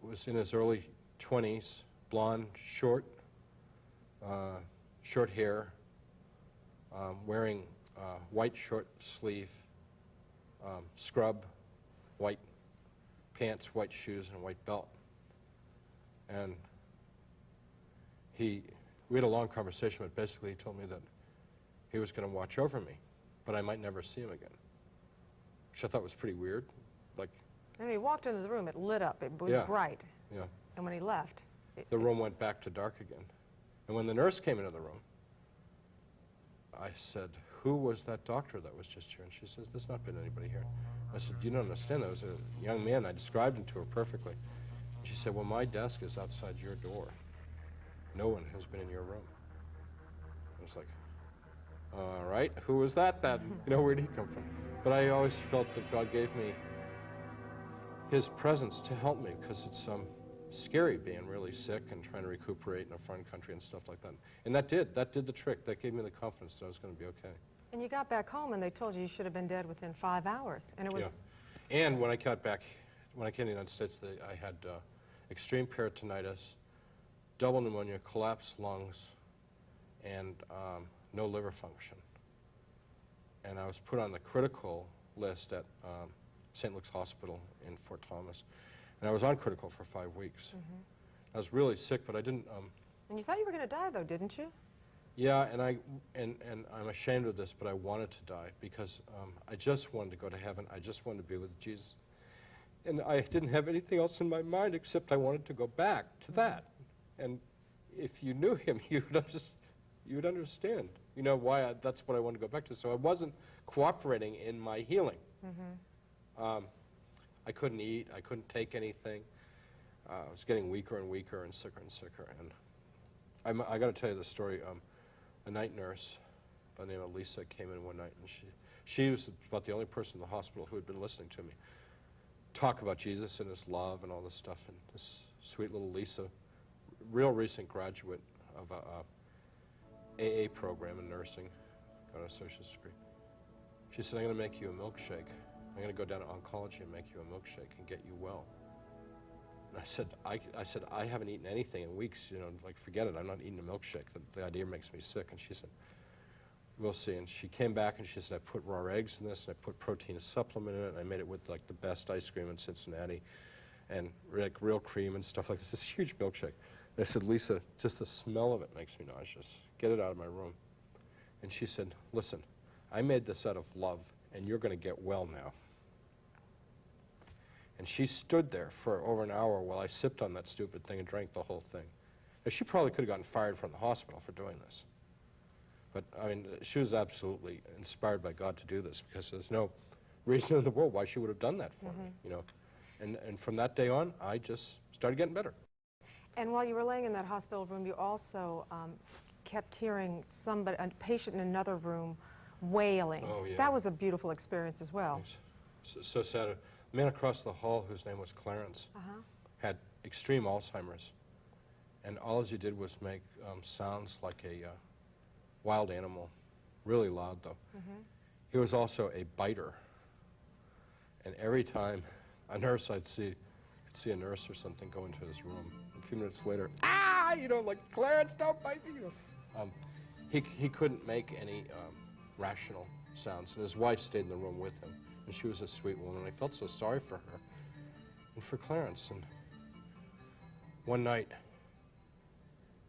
was in his early 20s, blonde, short hair, wearing white short sleeve scrub, white pants, white shoes, and a white belt. And we had a long conversation, but basically he told me that he was going to watch over me, but I might never see him again, which I thought was pretty weird. Like, and he walked into the room, it lit up, it was bright. Yeah. And when he left, the room went back to dark again. And when the nurse came into the room, I said, who was that doctor that was just here? And she says, there's not been anybody here. I said, you don't understand, that was a young man. I described him to her perfectly. She said, well, my desk is outside your door. No one has been in your room. I was like, all right, who was that then? You know, where did he come from? But I always felt that God gave me his presence to help me, because it's scary being really sick and trying to recuperate in a foreign country and stuff like that. And that did the trick. That gave me the confidence that I was going to be okay. And you got back home and they told you you should have been dead within 5 hours. And it was... Yeah. And when I got back, when I came to the United States, I had extreme peritonitis, double pneumonia, collapsed lungs, and no liver function. And I was put on the critical list at St. Luke's Hospital in Fort Thomas. And I was on critical for 5 weeks. I was really sick, but I didn't... and you thought you were going to die, though, didn't you? Yeah, and I'm ashamed of this, but I wanted to die because I just wanted to go to heaven. I just wanted to be with Jesus. And I didn't have anything else in my mind except I wanted to go back to that. And if you knew him, you would understand, you know, why that's what I wanted to go back to. So I wasn't cooperating in my healing. I couldn't eat. I couldn't take anything. I was getting weaker and weaker and sicker and sicker. And I got to tell you the story. A night nurse by the name of Lisa came in one night, and she was about the only person in the hospital who had been listening to me talk about Jesus and his love and all this stuff. And this sweet little Lisa, real recent graduate of a AA program in nursing, got an associate's degree. She said, I'm going to make you a milkshake. I'm going to go down to oncology and make you a milkshake and get you well. And I said, I haven't eaten anything in weeks, you know, like, forget it, I'm not eating a milkshake. The idea makes me sick. And she said, we'll see. And she came back and she said, I put raw eggs in this, and I put protein supplement in it, and I made it with, like, the best ice cream in Cincinnati, and, like, real cream and stuff like this. This huge milkshake. And I said, Lisa, just the smell of it makes me nauseous. Get it out of my room. And she said, listen, I made this out of love, and you're going to get well now. And she stood there for over an hour while I sipped on that stupid thing and drank the whole thing. Now, she probably could have gotten fired from the hospital for doing this. But, I mean, she was absolutely inspired by God to do this, because there's no reason in the world why she would have done that for me, you know. And from that day on, I just started getting better. And while you were laying in that hospital room, you also kept hearing a patient in another room wailing. Oh, yeah. That was a beautiful experience as well. So sad. A man across the hall, whose name was Clarence, had extreme Alzheimer's. And all he did was make sounds like a wild animal, really loud though. He was also a biter. And every time a nurse, I'd see a nurse or something go into his room. A few minutes later, ah, you know, like, Clarence, don't bite me. You know. He couldn't make any rational sounds, and his wife stayed in the room with him, and she was a sweet woman. I felt so sorry for her and for Clarence. And one night,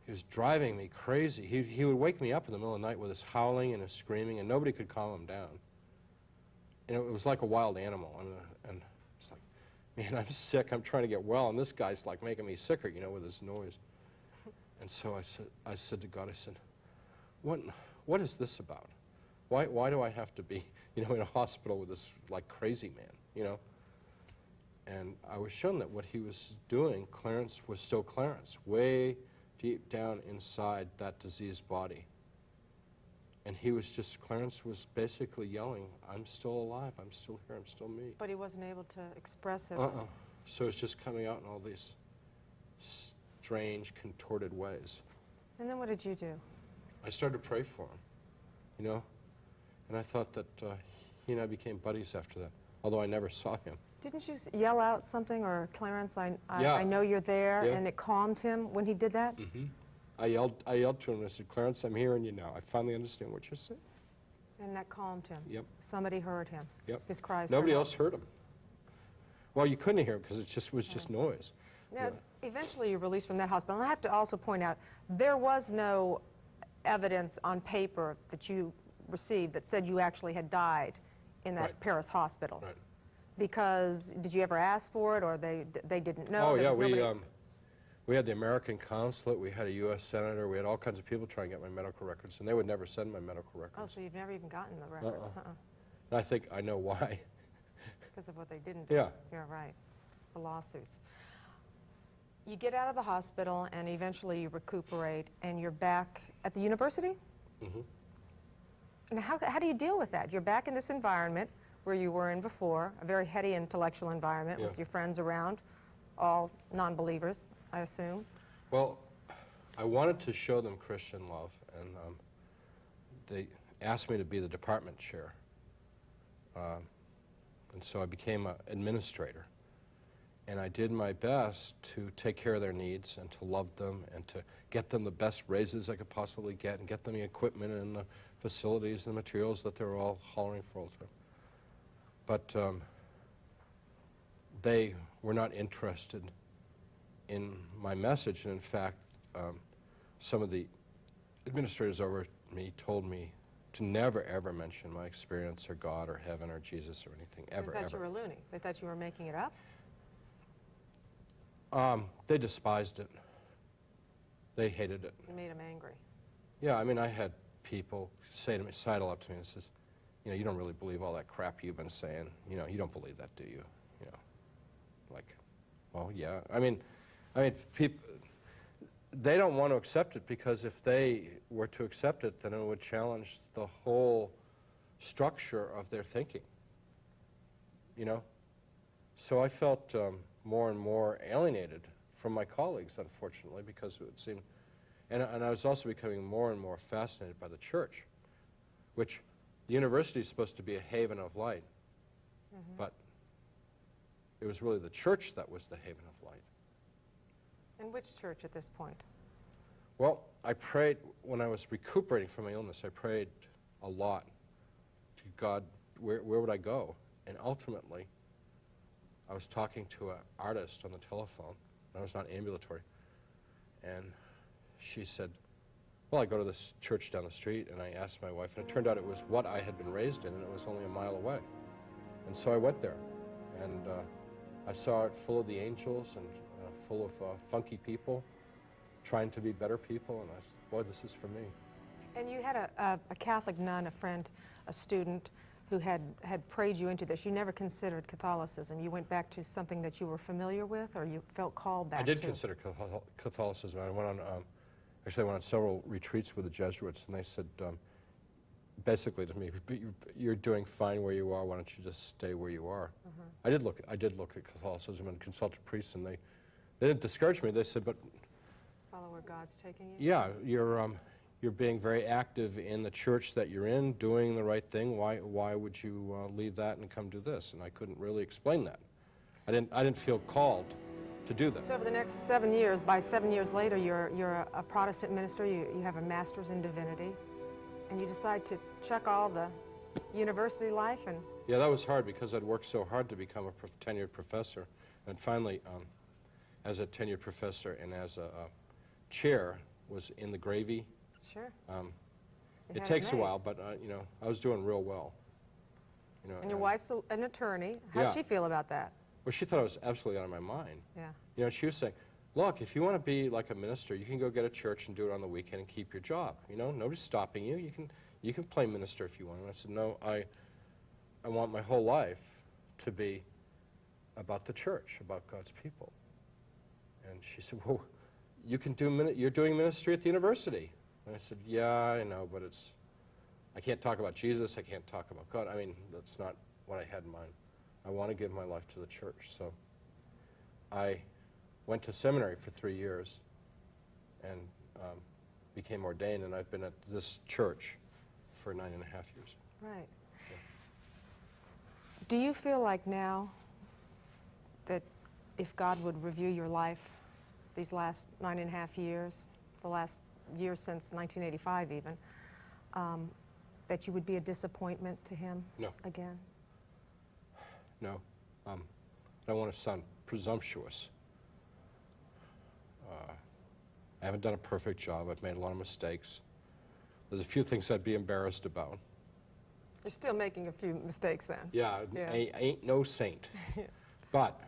he was driving me crazy. He would wake me up in the middle of the night with his howling and his screaming, and nobody could calm him down. And it was like a wild animal. And it's like, man, I'm sick. I'm trying to get well, and this guy's like making me sicker, you know, with his noise. And so I said to God, I said, what is this about? Why do I have to be, you know, in a hospital with this like crazy man, you know? And I was shown that what he was doing, Clarence was still Clarence, way deep down inside that diseased body. And he was just, Clarence was basically yelling, I'm still alive, I'm still here, I'm still me. But he wasn't able to express it. So it's just coming out in all these strange, contorted ways. And then what did you do? I started to pray for him, you know? And I thought that he and I became buddies after that, although I never saw him. Didn't you yell out something, or Clarence, I Yeah. know you're there, Yeah. and it calmed him when he did that? I yelled to him, and I said, Clarence, I'm hearing you now. I finally understand what you're saying. And that calmed him? Yep. Somebody heard him? Yep. His cries Nobody heard else heard him. Well, you couldn't hear him because it was just noise. Now, eventually you're released from that hospital. And I have to also point out, there was no evidence on paper that you received that said you actually had died in that Right. Paris hospital. Right. Because, did you ever ask for it, or they didn't know? Oh, There yeah, was nobody- we had the American consulate, we had a U.S. senator, we had all kinds of people trying to get my medical records, and they would never send my medical Oh, records. so you've never even gotten the records? And I think I know why. Because of what they didn't do. Yeah. You're right. The lawsuits. You get out of the hospital, and eventually you recuperate, and you're back at the university? And how do you deal with that? You're back in this environment where you were in before, a very heady intellectual environment with your friends around, all non-believers, I assume. Well, I wanted to show them Christian love, and they asked me to be the department chair. And so I became an administrator. And I did my best to take care of their needs and to love them and to get them the best raises I could possibly get and get them the equipment and the facilities and the materials that they were all hollering for all the time. But they were not interested in my message. And in fact, some of the administrators over me told me to never, ever mention my experience or God or heaven or Jesus or anything, ever, They thought ever. you were loony. They thought you were making it up? They despised it. They hated it. You made them angry. Yeah, I mean, I had people say to me, sidle up to me and says, you know, you don't really believe all that crap you've been saying. You know, you don't believe that, do you? You know, like, well, yeah. I mean, people, they don't want to accept it because if they were to accept it, then it would challenge the whole structure of their thinking, you know? So I felt more and more alienated from my colleagues, unfortunately, because it seemed, and I was also becoming more and more fascinated by the church, which the university is supposed to be a haven of light, but it was really the church that was the haven of light. And which church at this point? Well, I prayed, when I was recuperating from my illness, I prayed a lot to God, where would I go? And ultimately, I was talking to an artist on the telephone, and I was not ambulatory, and she said, well, I go to this church down the street, and I asked my wife, and it turned out it was what I had been raised in, and it was only a mile away. And so I went there, and I saw it full of the angels and full of funky people trying to be better people, and I said, boy, this is for me. And you had a Catholic nun, a friend, a student, who had prayed you into this. You never considered Catholicism. You went back to something that you were familiar with, or you felt called back to? I did consider Catholicism. I went on, actually I went on several retreats with the Jesuits, and they said, basically to me, you're doing fine where you are, why don't you just stay where you are? I did look at Catholicism and consulted priests, and they didn't discourage me. They said, but Follow where God's taking you? yeah, you're being very active in the church that you're in, doing the right thing. Why would you leave that and come do this? And I couldn't really explain that. I didn't feel called to do that. So over the next 7 years, by 7 years later, you're a Protestant minister. You have a master's in divinity, and you decide to chuck all the university life and. Yeah, that was hard because I'd worked so hard to become a tenured professor, and finally, as a tenured professor and as a chair, was in the gravy. Sure. It takes a while, but you know, I was doing real well. You know, and your wife's an attorney. How does she feel about that? Well, she thought I was absolutely out of my mind. Yeah. You know, she was saying, look, if you want to be like a minister, you can go get a church and do it on the weekend and keep your job. You know, nobody's stopping you. You can play minister if you want. And I said, no, I want my whole life to be about the church, about God's people. And she said, well, you're doing ministry at the university. And I said, yeah, I know, but I can't talk about Jesus, I can't talk about God. I mean, that's not what I had in mind. I want to give my life to the church. So I went to seminary for 3 years and became ordained, and I've been at this church for 9.5 years. Right. Yeah. Do you feel like now that if God would review your life these last 9.5 years, the last year since 1985 even, that you would be a disappointment to him again? No. I don't want to sound presumptuous. I haven't done a perfect job. I've made a lot of mistakes. There's a few things I'd be embarrassed about. You're still making a few mistakes then. Yeah, I ain't no saint. But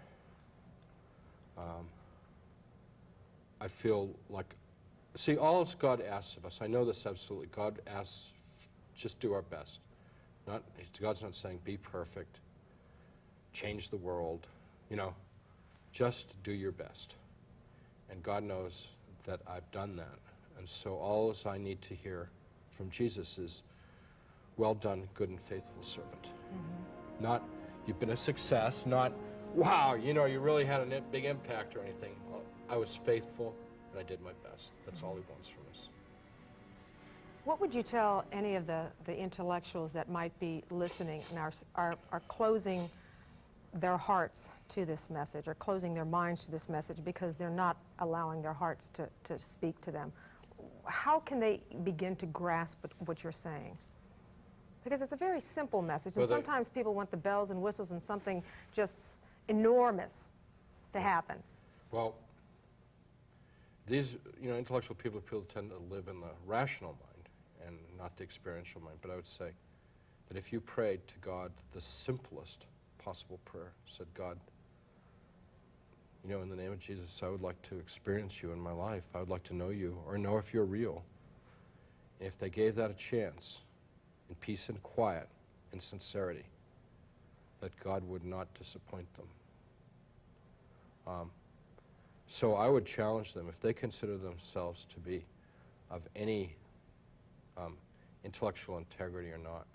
I feel like, see, all God asks of us, I know this absolutely, God asks, just do our best. God's not saying be perfect, change the world, you know, just do your best. And God knows that I've done that. And so all I need to hear from Jesus is, well done, good and faithful servant. Not, you've been a success, not, wow, you know, you really had a big impact or anything. I was faithful, and I did my best. That's all he wants from us. What would you tell any of the intellectuals that might be listening and are closing their hearts to this message, or closing their minds to this message because they're not allowing their hearts to speak to them? How can they begin to grasp what you're saying? Because it's a very simple message, and sometimes people want the bells and whistles and something just enormous to happen. Well, these, you know, intellectual people tend to live in the rational mind and not the experiential mind. But I would say that if you prayed to God the simplest possible prayer, said, God, you know, in the name of Jesus, I would like to experience you in my life. I would like to know you or know if you're real. And if they gave that a chance, in peace and quiet and sincerity, that God would not disappoint them. So I would challenge them, if they consider themselves to be of any intellectual integrity or not,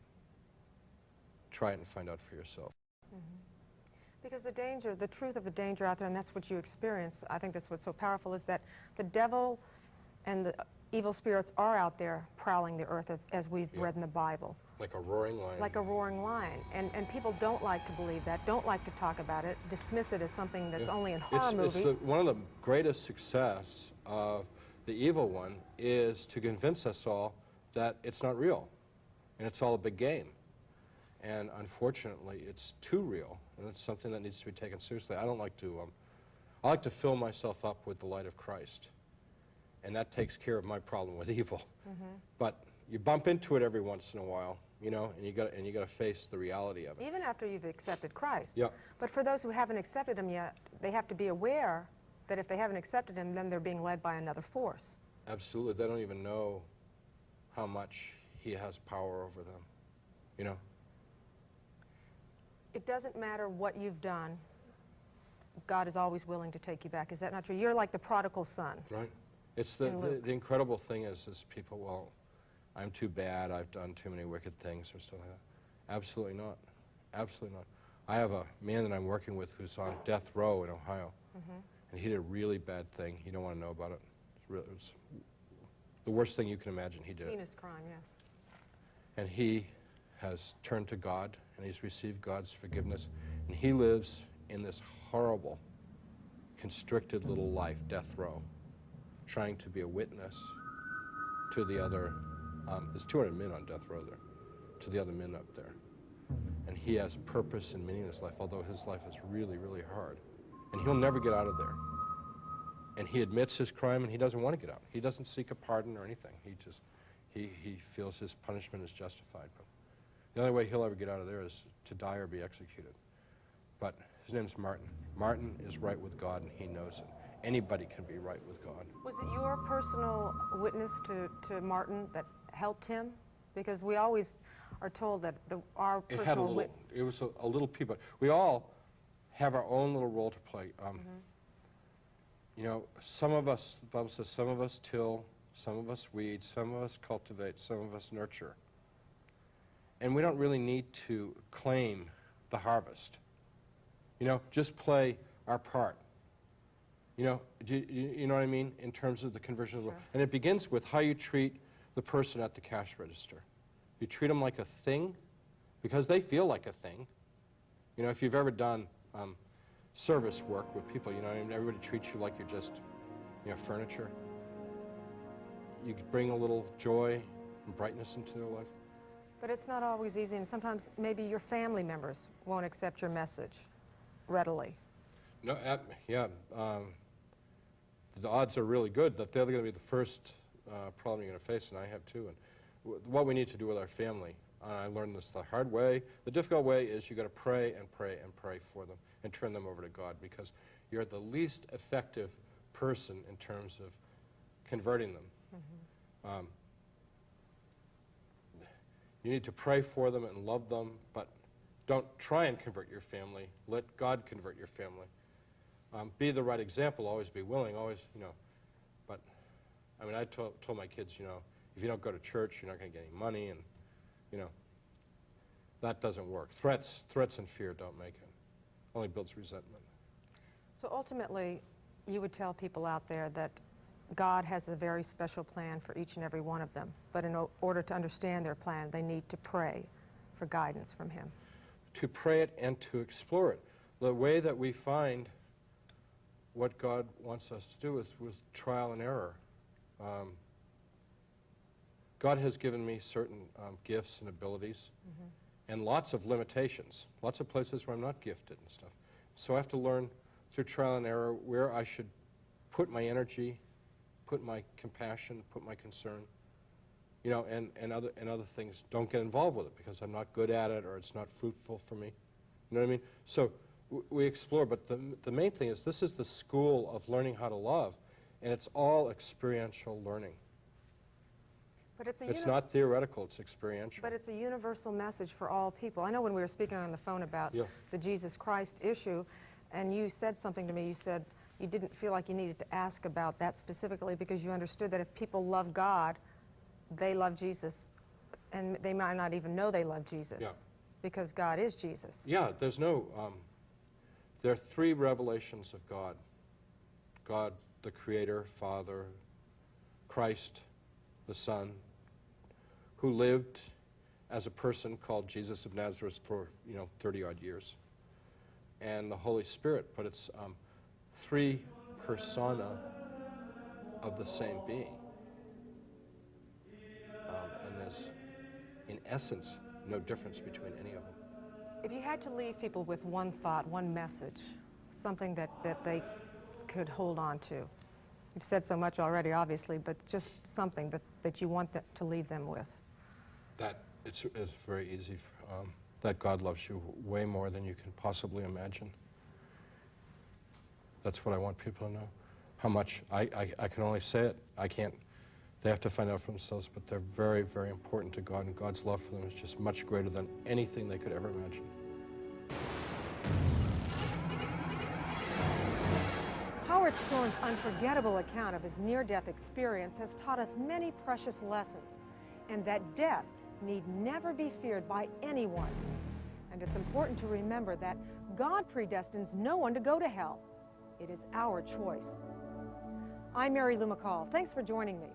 try it and find out for yourself. Because the danger, the truth of the danger out there, and that's what you experience, I think that's what's so powerful, is that the devil and the evil spirits are out there prowling the earth, as we've read in the Bible. Like a roaring lion. Like a roaring lion. And people don't like to believe that, don't like to talk about it, dismiss it as something that's only in horror movies. One of the greatest success of the evil one is to convince us all that it's not real, and it's all a big game. And unfortunately, it's too real, and it's something that needs to be taken seriously. I like to fill myself up with the light of Christ, and that takes care of my problem with evil. But you bump into it every once in a while, you know, and you got to face the reality of it. Even after you've accepted Christ. Yeah. But for those who haven't accepted him yet, they have to be aware that if they haven't accepted him, then they're being led by another force. Absolutely. They don't even know how much he has power over them, you know. It doesn't matter what you've done, God is always willing to take you back. Is that not true? You're like the prodigal son. Right. It's the incredible thing is people, well, I'm too bad, I've done too many wicked things or stuff like that. Absolutely not. Absolutely not. I have a man that I'm working with who's on death row in Ohio, and he did a really bad thing. You don't want to know about it. It was the worst thing you can imagine. He did it. Heinous crime, yes. And he has turned to God, and he's received God's forgiveness, and he lives in this horrible, constricted little life, death row, trying to be a witness to the other, there's 200 men on death row there, to the other men up there. And he has purpose and meaning in his life, although his life is really, really hard. And he'll never get out of there. And he admits his crime, and he doesn't want to get out. He doesn't seek a pardon or anything. He feels his punishment is justified. But the only way he'll ever get out of there is to die or be executed. But his name's Martin. Martin is right with God, and he knows it. Anybody can be right with God. Was it your personal witness to Martin that helped him? Because we always are told that our personal witness... It was a little piece, but we all have our own little role to play. You know, some of us, the Bible says, some of us till, some of us weed, some of us cultivate, some of us nurture. And we don't really need to claim the harvest. You know, just play our part. You know, you know what I mean? In terms of the conversion of the world. And it begins with how you treat the person at the cash register. You treat them like a thing, because they feel like a thing. You know, if you've ever done service work with people, you know what I mean? Everybody treats you like you're just, you know, furniture. You bring a little joy and brightness into their life. But it's not always easy, and sometimes maybe your family members won't accept your message readily. No, yeah. The odds are really good that they're going to be the first problem you're going to face, and I have too. And what we need to do with our family, I learned this the hard way. The difficult way is you got to pray and pray and pray for them and turn them over to God, because you're the least effective person in terms of converting them. You need to pray for them and love them, but don't try and convert your family. Let God convert your family. Be the right example, always be willing, always, you know. But, I mean, I told my kids, you know, if you don't go to church, you're not going to get any money, and, you know, that doesn't work. Threats and fear don't make it. Only builds resentment. So ultimately, you would tell people out there that God has a very special plan for each and every one of them. But in order to understand their plan, they need to pray for guidance from him. To pray it and to explore it. The way that we find what God wants us to do is with trial and error. God has given me certain gifts and abilities, and lots of limitations, lots of places where I'm not gifted and stuff. So I have to learn through trial and error where I should put my energy, put my compassion, put my concern, you know, and other things. Don't get involved with it because I'm not good at it or it's not fruitful for me. You know what I mean? So we explore, but the main thing is this is the school of learning how to love, and it's all experiential learning. But it's not theoretical, it's experiential. But it's a universal message for all people. I know when we were speaking on the phone about the Jesus Christ issue, and you said something to me, you said you didn't feel like you needed to ask about that specifically because you understood that if people love God, they love Jesus, and they might not even know they love Jesus because God is Jesus. Yeah, there's no, there are three revelations of God. God, the Creator, Father, Christ, the Son, who lived as a person called Jesus of Nazareth for, 30-odd years. And the Holy Spirit, but it's three persona of the same being. And there's, in essence, no difference between any of them. If you had to leave people with one thought, one message, something that they could hold on to, you've said so much already, obviously, but just something that you want to leave them with. That It's very easy. That God loves you way more than you can possibly imagine. That's what I want people to know. How much, I can only say it, I can't, they have to find out for themselves, but they're very, very important to God, and God's love for them is just much greater than anything they could ever imagine. Howard Storm's unforgettable account of his near-death experience has taught us many precious lessons, and that death need never be feared by anyone. And it's important to remember that God predestines no one to go to hell. It is our choice. I'm Mary Lou McCall. Thanks for joining me.